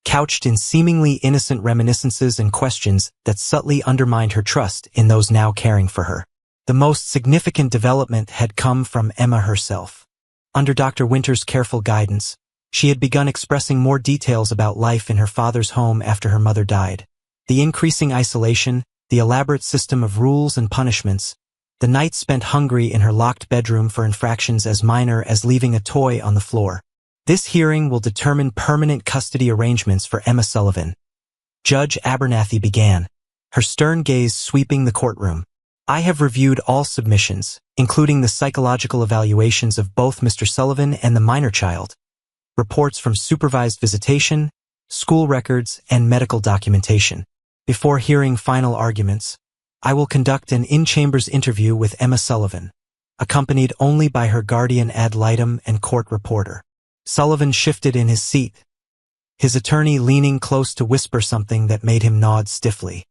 couched in seemingly innocent reminiscences and questions that subtly undermined her trust in those now caring for her. The most significant development had come from Emma herself. Under Dr. Winter's careful guidance, she had begun expressing more details about life in her father's home after her mother died. The increasing isolation, the elaborate system of rules and punishments, the nights spent hungry in her locked bedroom for infractions as minor as leaving a toy on the floor. This hearing will determine permanent custody arrangements for Emma Sullivan. Judge Abernathy began, her stern gaze sweeping the courtroom. I have reviewed all submissions, including the psychological evaluations of both Mr. Sullivan and the minor child, reports from supervised visitation, school records, and medical documentation. Before hearing final arguments, I will conduct an in-chambers interview with Emma Sullivan, accompanied only by her guardian ad litem and court reporter. Sullivan shifted in his seat, his attorney leaning close to whisper something that made him nod stiffly.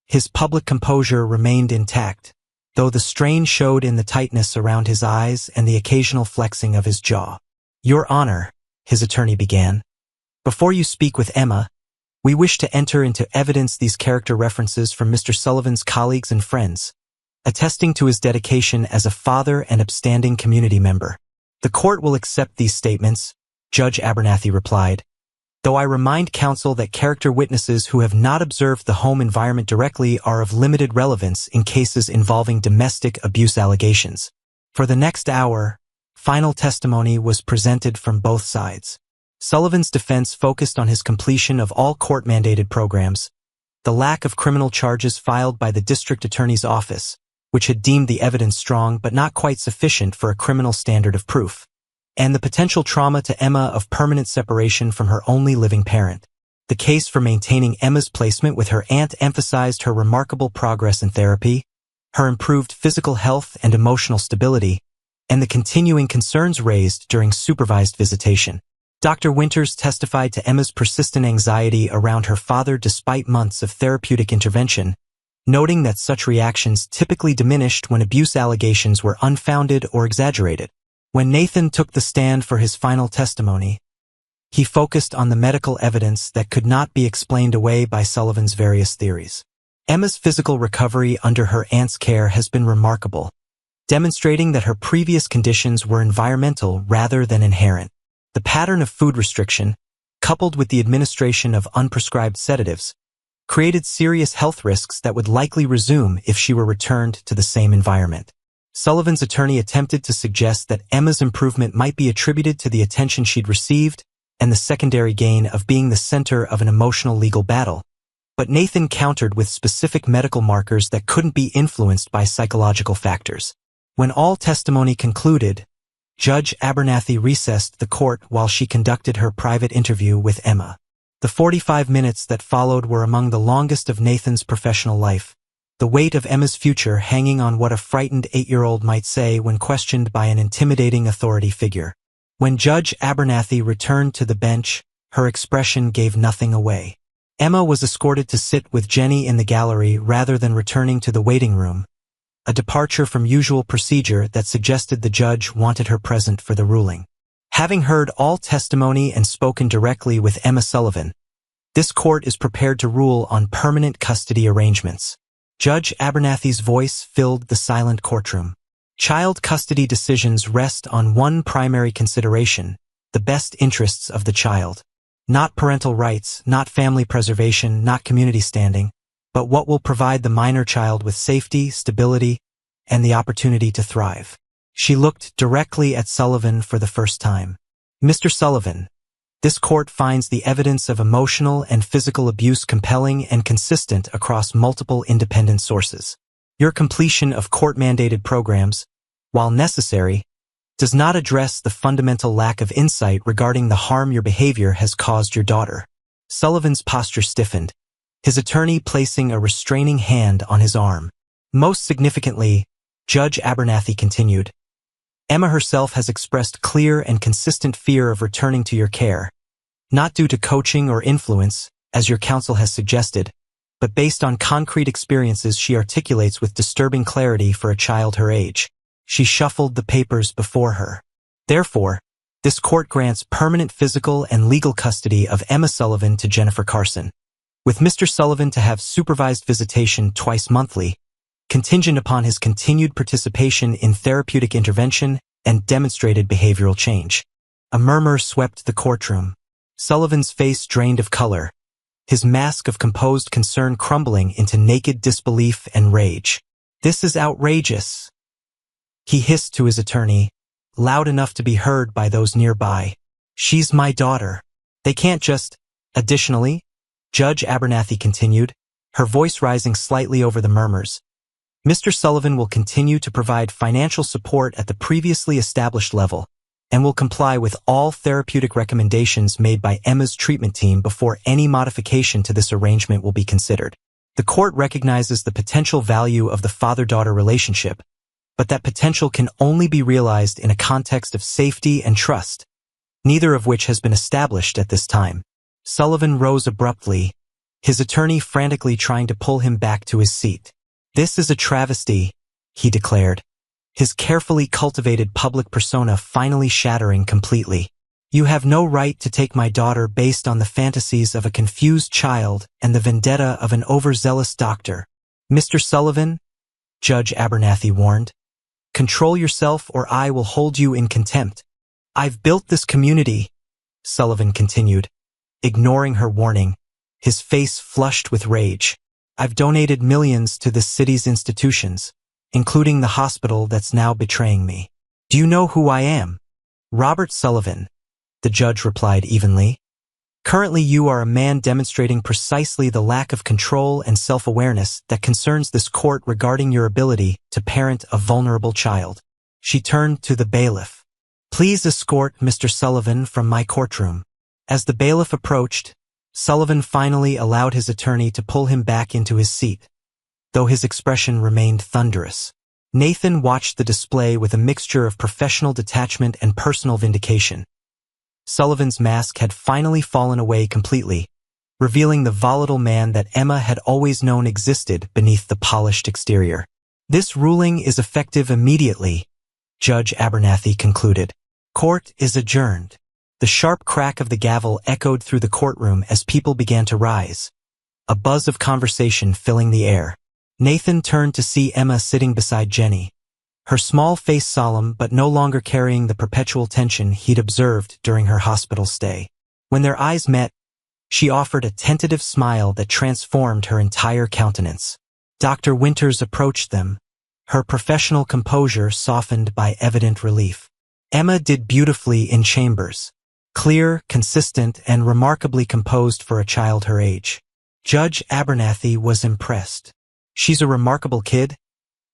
His public composure remained intact, though the strain showed in the tightness around his eyes and the occasional flexing of his jaw. Your Honor, his attorney began, before you speak with Emma, we wish to enter into evidence these character references from Mr. Sullivan's colleagues and friends, attesting to his dedication as a father and upstanding community member. The court will accept these statements, Judge Abernathy replied, though I remind counsel that character witnesses who have not observed the home environment directly are of limited relevance in cases involving domestic abuse allegations. For the next hour, final testimony was presented from both sides. Sullivan's defense focused on his completion of all court-mandated programs, the lack of criminal charges filed by the district attorney's office, which had deemed the evidence strong but not quite sufficient for a criminal standard of proof, and the potential trauma to Emma of permanent separation from her only living parent. The case for maintaining Emma's placement with her aunt emphasized her remarkable progress in therapy, her improved physical health and emotional stability, and the continuing concerns raised during supervised visitation. Dr. Winters testified to Emma's persistent anxiety around her father despite months of therapeutic intervention, noting that such reactions typically diminished when abuse allegations were unfounded or exaggerated. When Nathan took the stand for his final testimony, he focused on the medical evidence that could not be explained away by Sullivan's various theories. Emma's physical recovery under her aunt's care has been remarkable, demonstrating that her previous conditions were environmental rather than inherent. The pattern of food restriction, coupled with the administration of unprescribed sedatives, created serious health risks that would likely resume if she were returned to the same environment. Sullivan's attorney attempted to suggest that Emma's improvement might be attributed to the attention she'd received and the secondary gain of being the center of an emotional legal battle, but Nathan countered with specific medical markers that couldn't be influenced by psychological factors. When all testimony concluded, Judge Abernathy recessed the court while she conducted her private interview with Emma. The 45 minutes that followed were among the longest of Nathan's professional life, the weight of Emma's future hanging on what a frightened 8-year-old might say when questioned by an intimidating authority figure. When Judge Abernathy returned to the bench, her expression gave nothing away. Emma was escorted to sit with Jenny in the gallery rather than returning to the waiting room, a departure from usual procedure that suggested the judge wanted her present for the ruling. Having heard all testimony and spoken directly with Emma Sullivan, this court is prepared to rule on permanent custody arrangements. Judge Abernathy's voice filled the silent courtroom. Child custody decisions rest on one primary consideration, the best interests of the child. Not parental rights, not family preservation, not community standing, but what will provide the minor child with safety, stability, and the opportunity to thrive. She looked directly at Sullivan for the first time. Mr. Sullivan, this court finds the evidence of emotional and physical abuse compelling and consistent across multiple independent sources. Your completion of court-mandated programs, while necessary, does not address the fundamental lack of insight regarding the harm your behavior has caused your daughter. Sullivan's posture stiffened, his attorney placing a restraining hand on his arm. Most significantly, Judge Abernathy continued, Emma herself has expressed clear and consistent fear of returning to your care, not due to coaching or influence, as your counsel has suggested, but based on concrete experiences she articulates with disturbing clarity for a child her age. She shuffled the papers before her. Therefore, This court grants permanent physical and legal custody of Emma Sullivan to Jennifer Carson, with Mr. Sullivan to have supervised visitation twice monthly, contingent upon his continued participation in therapeutic intervention and demonstrated behavioral change. A murmur swept the courtroom. Sullivan's face drained of color, his mask of composed concern crumbling into naked disbelief and rage. "This is outrageous," he hissed to his attorney, loud enough to be heard by those nearby. "She's my daughter. They can't just—" Additionally, Judge Abernathy continued, her voice rising slightly over the murmurs, "Mr. Sullivan will continue to provide financial support at the previously established level and will comply with all therapeutic recommendations made by Emma's treatment team before any modification to this arrangement will be considered. The court recognizes the potential value of the father-daughter relationship, but that potential can only be realized in a context of safety and trust, neither of which has been established at this time." Sullivan rose abruptly, his attorney frantically trying to pull him back to his seat. "This is a travesty," he declared, his carefully cultivated public persona finally shattering completely. "You have no right to take my daughter based on the fantasies of a confused child and the vendetta of an overzealous doctor." "Mr. Sullivan," Judge Abernathy warned, "control yourself or I will hold you in contempt." "I've built this community," Sullivan continued, ignoring her warning, his face flushed with rage. "I've donated millions to this city's institutions, including the hospital that's now betraying me. Do you know who I am?" "Robert Sullivan," the judge replied evenly. "Currently you are a man demonstrating precisely the lack of control and self-awareness that concerns this court regarding your ability to parent a vulnerable child." She turned to the bailiff. "Please escort Mr. Sullivan from my courtroom." As the bailiff approached, Sullivan finally allowed his attorney to pull him back into his seat, though his expression remained thunderous. Nathan watched the display with a mixture of professional detachment and personal vindication. Sullivan's mask had finally fallen away completely, revealing the volatile man that Emma had always known existed beneath the polished exterior. "This ruling is effective immediately," Judge Abernathy concluded. "Court is adjourned." The sharp crack of the gavel echoed through the courtroom as people began to rise, a buzz of conversation filling the air. Nathan turned to see Emma sitting beside Jenny, her small face solemn but no longer carrying the perpetual tension he'd observed during her hospital stay. When their eyes met, she offered a tentative smile that transformed her entire countenance. Dr. Winters approached them, her professional composure softened by evident relief. Emma did beautifully in chambers, clear, consistent, and remarkably composed for a child her age. Judge Abernathy was impressed. "She's a remarkable kid,"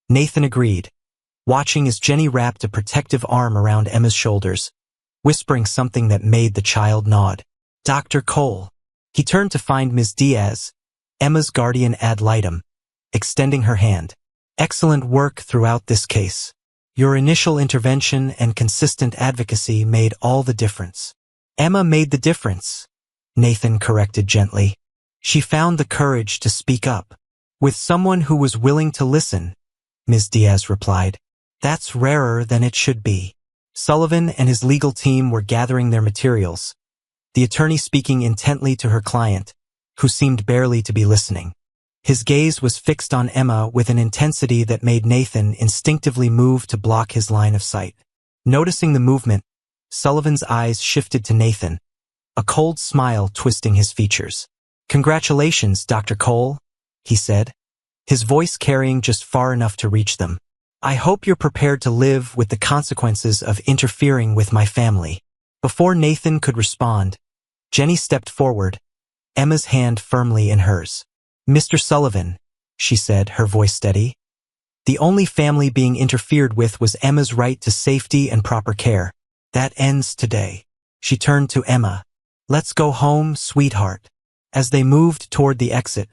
Nathan agreed, watching as Jenny wrapped a protective arm around Emma's shoulders, whispering something that made the child nod. "Dr. Cole." He turned to find Ms. Diaz, Emma's guardian ad litem, extending her hand. "Excellent work throughout this case. Your initial intervention and consistent advocacy made all the difference." "Emma made the difference," Nathan corrected gently. "She found the courage to speak up. With someone who was willing to listen," Ms. Diaz replied. "That's rarer than it should be." Sullivan and his legal team were gathering their materials, the attorney speaking intently to her client, who seemed barely to be listening. His gaze was fixed on Emma with an intensity that made Nathan instinctively move to block his line of sight. Noticing the movement, Sullivan's eyes shifted to Nathan, a cold smile twisting his features. "Congratulations, Dr. Cole," he said, his voice carrying just far enough to reach them. "I hope you're prepared to live with the consequences of interfering with my family." Before Nathan could respond, Jenny stepped forward, Emma's hand firmly in hers. "Mr. Sullivan," she said, her voice steady, "the only family being interfered with was Emma's right to safety and proper care. That ends today." She turned to Emma. "Let's go home, sweetheart." As they moved toward the exit,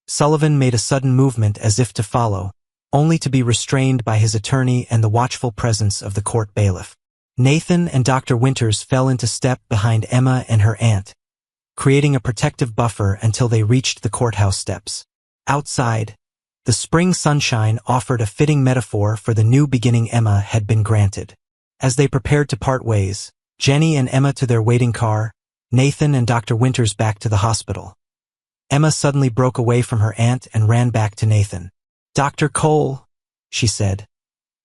Sullivan made a sudden movement as if to follow, only to be restrained by his attorney and the watchful presence of the court bailiff. Nathan and Dr. Winters fell into step behind Emma and her aunt, creating a protective buffer until they reached the courthouse steps. Outside, the spring sunshine offered a fitting metaphor for the new beginning Emma had been granted. As they prepared to part ways, Jenny and Emma to their waiting car, Nathan and Dr. Winters back to the hospital. Emma suddenly broke away from her aunt and ran back to Nathan. "Dr. Cole," she said,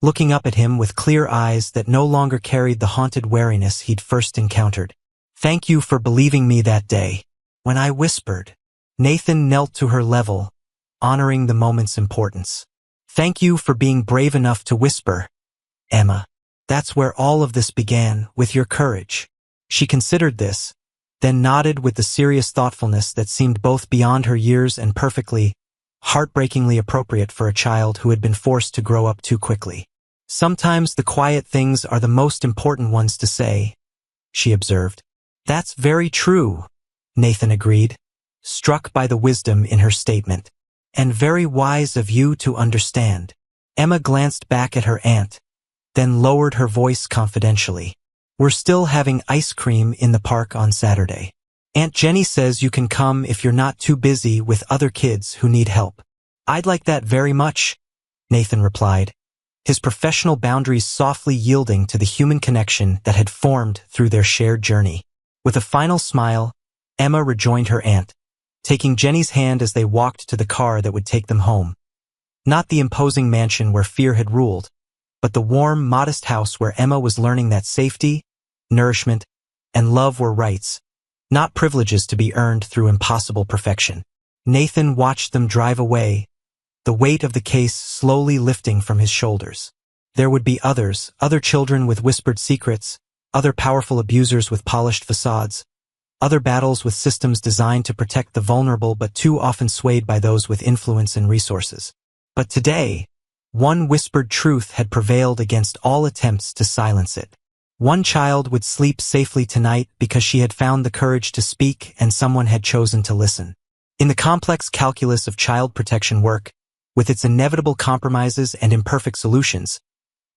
looking up at him with clear eyes that no longer carried the haunted wariness he'd first encountered. "Thank you for believing me that day, when I whispered." Nathan knelt to her level, honoring the moment's importance. "Thank you for being brave enough to whisper, Emma. That's where all of this began, with your courage." She considered this, then nodded with the serious thoughtfulness that seemed both beyond her years and perfectly, heartbreakingly appropriate for a child who had been forced to grow up too quickly. "Sometimes the quiet things are the most important ones to say," she observed. "That's very true," Nathan agreed, struck by the wisdom in her statement. "And very wise of you to understand." Emma glanced back at her aunt, then lowered her voice confidentially. "We're still having ice cream in the park on Saturday. Aunt Jenny says you can come if you're not too busy with other kids who need help." "I'd like that very much," Nathan replied, his professional boundaries softly yielding to the human connection that had formed through their shared journey. With a final smile, Emma rejoined her aunt, taking Jenny's hand as they walked to the car that would take them home. Not the imposing mansion where fear had ruled, but the warm, modest house where Emma was learning that safety, nourishment, and love were rights, not privileges to be earned through impossible perfection. Nathan watched them drive away, the weight of the case slowly lifting from his shoulders. There would be others, other children with whispered secrets, other powerful abusers with polished facades, other battles with systems designed to protect the vulnerable but too often swayed by those with influence and resources. But today, one whispered truth had prevailed against all attempts to silence it. One child would sleep safely tonight because she had found the courage to speak and someone had chosen to listen. In the complex calculus of child protection work, with its inevitable compromises and imperfect solutions,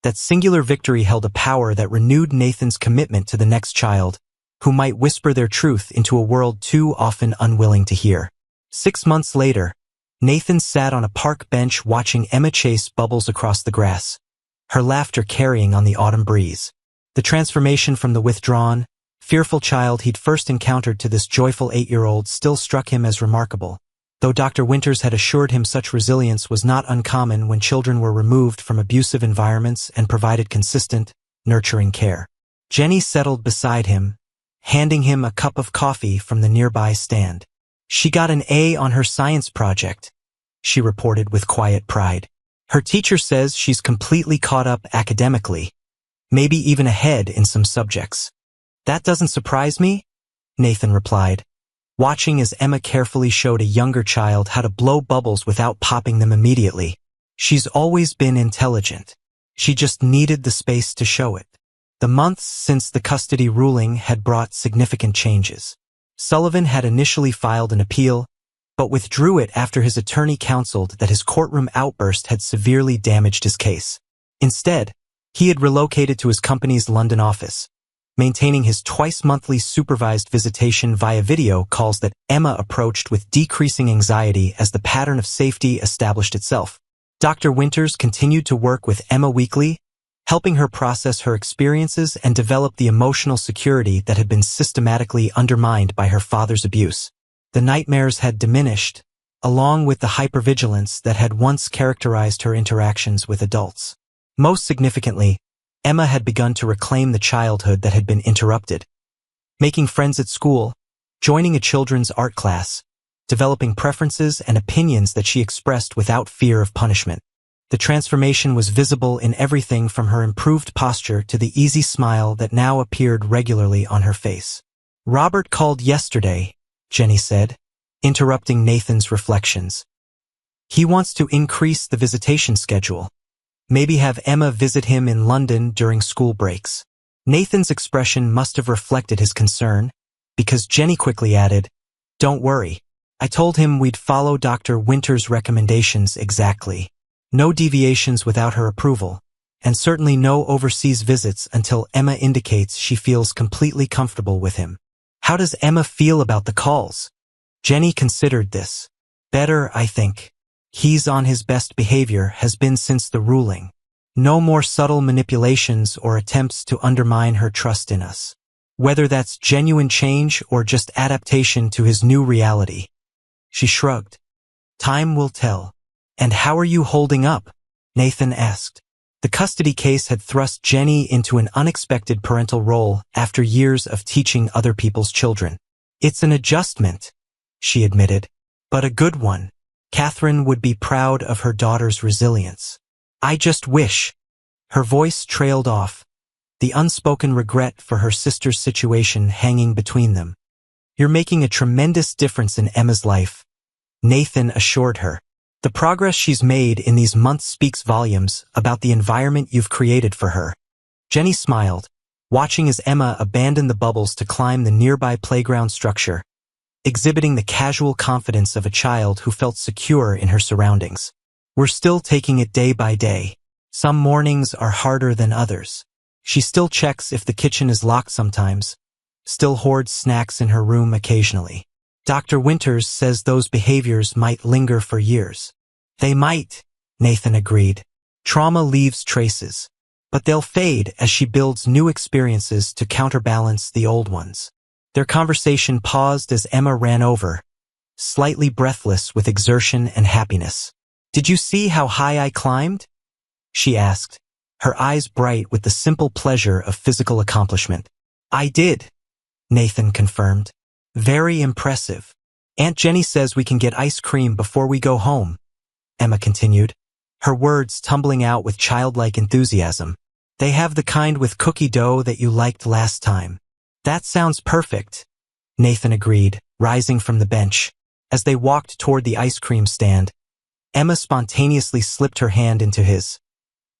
that singular victory held a power that renewed Nathan's commitment to the next child, who might whisper their truth into a world too often unwilling to hear. 6 months later, Nathan sat on a park bench watching Emma chase bubbles across the grass, her laughter carrying on the autumn breeze. The transformation from the withdrawn, fearful child he'd first encountered to this joyful 8-year-old still struck him as remarkable, though Dr. Winters had assured him such resilience was not uncommon when children were removed from abusive environments and provided consistent, nurturing care. Jenny settled beside him, handing him a cup of coffee from the nearby stand. "She got an A on her science project," she reported with quiet pride. "Her teacher says she's completely caught up academically, maybe even ahead in some subjects." "That doesn't surprise me," Nathan replied, watching as Emma carefully showed a younger child how to blow bubbles without popping them immediately. "She's always been intelligent. She just needed the space to show it." The months since the custody ruling had brought significant changes. Sullivan had initially filed an appeal, but withdrew it after his attorney counseled that his courtroom outburst had severely damaged his case. Instead, he had relocated to his company's London office, maintaining his twice-monthly supervised visitation via video calls that Emma approached with decreasing anxiety as the pattern of safety established itself. Dr. Winters continued to work with Emma weekly, helping her process her experiences and develop the emotional security that had been systematically undermined by her father's abuse. The nightmares had diminished, along with the hypervigilance that had once characterized her interactions with adults. Most significantly, Emma had begun to reclaim the childhood that had been interrupted, making friends at school, joining a children's art class, developing preferences and opinions that she expressed without fear of punishment. The transformation was visible in everything from her improved posture to the easy smile that now appeared regularly on her face. "Robert called yesterday," Jenny said, interrupting Nathan's reflections. "He wants to increase the visitation schedule. Maybe have Emma visit him in London during school breaks." Nathan's expression must have reflected his concern, because Jenny quickly added, "Don't worry. I told him we'd follow Dr. Winters' recommendations exactly. No deviations without her approval, and certainly no overseas visits until Emma indicates she feels completely comfortable with him." "How does Emma feel about the calls?" Jenny considered this. "Better, I think. He's on his best behavior, has been since the ruling. No more subtle manipulations or attempts to undermine her trust in us." whether that's genuine change or just adaptation to his new reality. She shrugged. Time will tell. And how are you holding up? Nathan asked. The custody case had thrust Jenny into an unexpected parental role after years of teaching other people's children. It's an adjustment, she admitted, but a good one. Catherine would be proud of her daughter's resilience. I just wish. Her voice trailed off, the unspoken regret for her sister's situation hanging between them. You're making a tremendous difference in Emma's life, Nathan assured her. The progress she's made in these months speaks volumes about the environment you've created for her. Jenny smiled, watching as Emma abandoned the bubbles to climb the nearby playground structure, exhibiting the casual confidence of a child who felt secure in her surroundings. We're still taking it day by day. Some mornings are harder than others. She still checks if the kitchen is locked sometimes, still hoards snacks in her room occasionally. Dr. Winters says those behaviors might linger for years. They might, Nathan agreed. Trauma leaves traces, but they'll fade as she builds new experiences to counterbalance the old ones. Their conversation paused as Emma ran over, slightly breathless with exertion and happiness. Did you see how high I climbed? She asked, her eyes bright with the simple pleasure of physical accomplishment. I did, Nathan confirmed. Very impressive. Aunt Jenny says we can get ice cream before we go home, Emma continued, her words tumbling out with childlike enthusiasm. They have the kind with cookie dough that you liked last time. That sounds perfect, Nathan agreed, rising from the bench. As they walked toward the ice cream stand, Emma spontaneously slipped her hand into his,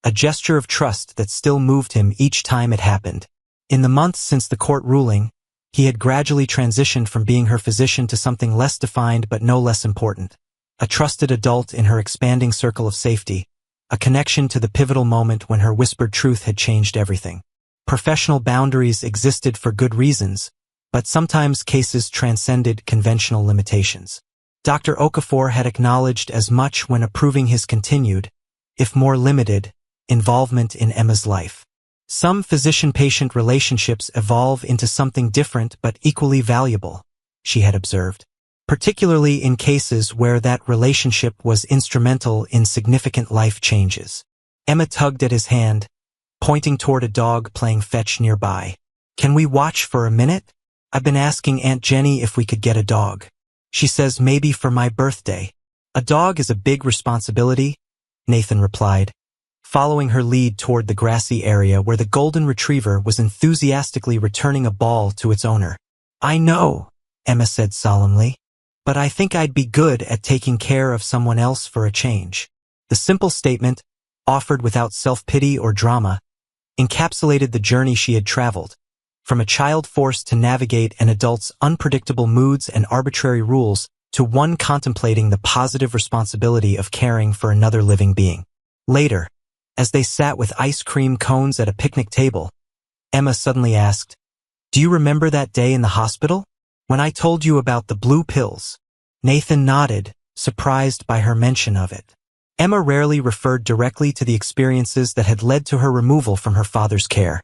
a gesture of trust that still moved him each time it happened. In the months since the court ruling, he had gradually transitioned from being her physician to something less defined but no less important. A trusted adult in her expanding circle of safety, a connection to the pivotal moment when her whispered truth had changed everything. Professional boundaries existed for good reasons, but sometimes cases transcended conventional limitations. Dr. Okafor had acknowledged as much when approving his continued, if more limited, involvement in Emma's life. Some physician-patient relationships evolve into something different but equally valuable, she had observed, particularly in cases where that relationship was instrumental in significant life changes. Emma tugged at his hand, pointing toward a dog playing fetch nearby. Can we watch for a minute? I've been asking Aunt Jenny if we could get a dog. She says maybe for my birthday. A dog is a big responsibility, Nathan replied, following her lead toward the grassy area where the golden retriever was enthusiastically returning a ball to its owner. I know, Emma said solemnly, but I think I'd be good at taking care of someone else for a change. The simple statement, offered without self-pity or drama, encapsulated the journey she had traveled, from a child forced to navigate an adult's unpredictable moods and arbitrary rules to one contemplating the positive responsibility of caring for another living being. Later, as they sat with ice cream cones at a picnic table, Emma suddenly asked, Do you remember that day in the hospital? When I told you about the blue pills? Nathan nodded, surprised by her mention of it. Emma rarely referred directly to the experiences that had led to her removal from her father's care,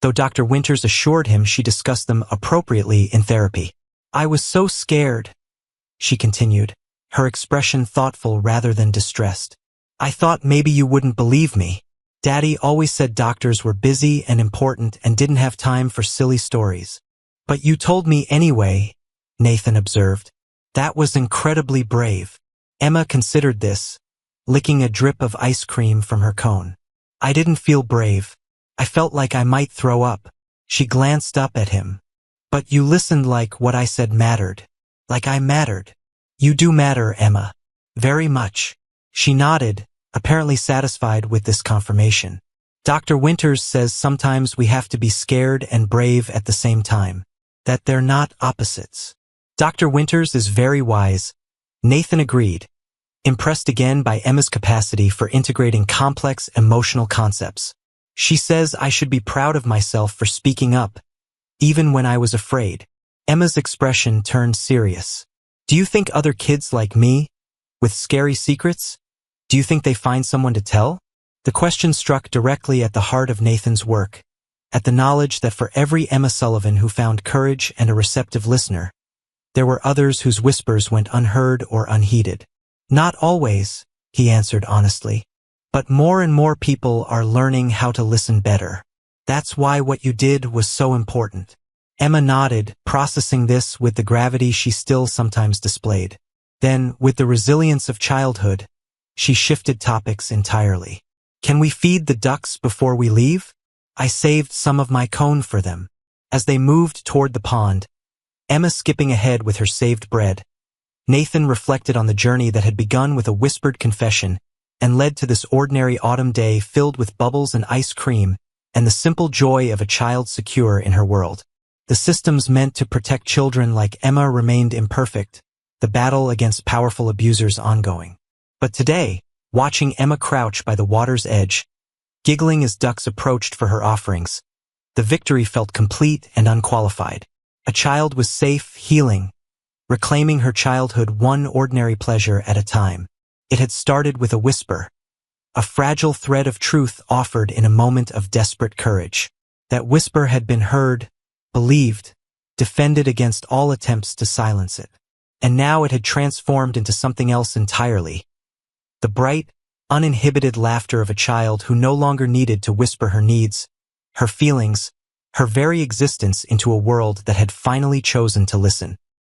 though Dr. Winters assured him she discussed them appropriately in therapy. I was so scared, she continued, her expression thoughtful rather than distressed. I thought maybe you wouldn't believe me. Daddy always said doctors were busy and important and didn't have time for silly stories. But you told me anyway, Nathan observed. That was incredibly brave. Emma considered this, licking a drip of ice cream from her cone. I didn't feel brave. I felt like I might throw up. She glanced up at him. But you listened like what I said mattered. Like I mattered. You do matter, Emma. Very much. She nodded, apparently satisfied with this confirmation. Dr. Winters says sometimes we have to be scared and brave at the same time. That they're not opposites. Dr. Winters is very wise, Nathan agreed, impressed again by Emma's capacity for integrating complex emotional concepts. She says I should be proud of myself for speaking up, even when I was afraid. Emma's expression turned serious. Do you think other kids like me, with scary secrets? Do you think they find someone to tell? The question struck directly at the heart of Nathan's work, at the knowledge that for every Emma Sullivan who found courage and a receptive listener, there were others whose whispers went unheard or unheeded. Not always, he answered honestly. But more and more people are learning how to listen better. That's why what you did was so important. Emma nodded, processing this with the gravity she still sometimes displayed. Then, with the resilience of childhood, she shifted topics entirely. Can we feed the ducks before we leave? I saved some of my cone for them. As they moved toward the pond, Emma skipping ahead with her saved bread, Nathan reflected on the journey that had begun with a whispered confession and led to this ordinary autumn day filled with bubbles and ice cream and the simple joy of a child secure in her world. The systems meant to protect children like Emma remained imperfect, the battle against powerful abusers ongoing. But today, watching Emma crouch by the water's edge, giggling as ducks approached for her offerings, the victory felt complete and unqualified. A child was safe, healing, reclaiming her childhood one ordinary pleasure at a time. It had started with a whisper, a fragile thread of truth offered in a moment of desperate courage. That whisper had been heard, believed, defended against all attempts to silence it. And now it had transformed into something else entirely. The bright, uninhibited laughter of a child who no longer needed to whisper her needs, her feelings, her very existence into a world that had finally chosen to listen.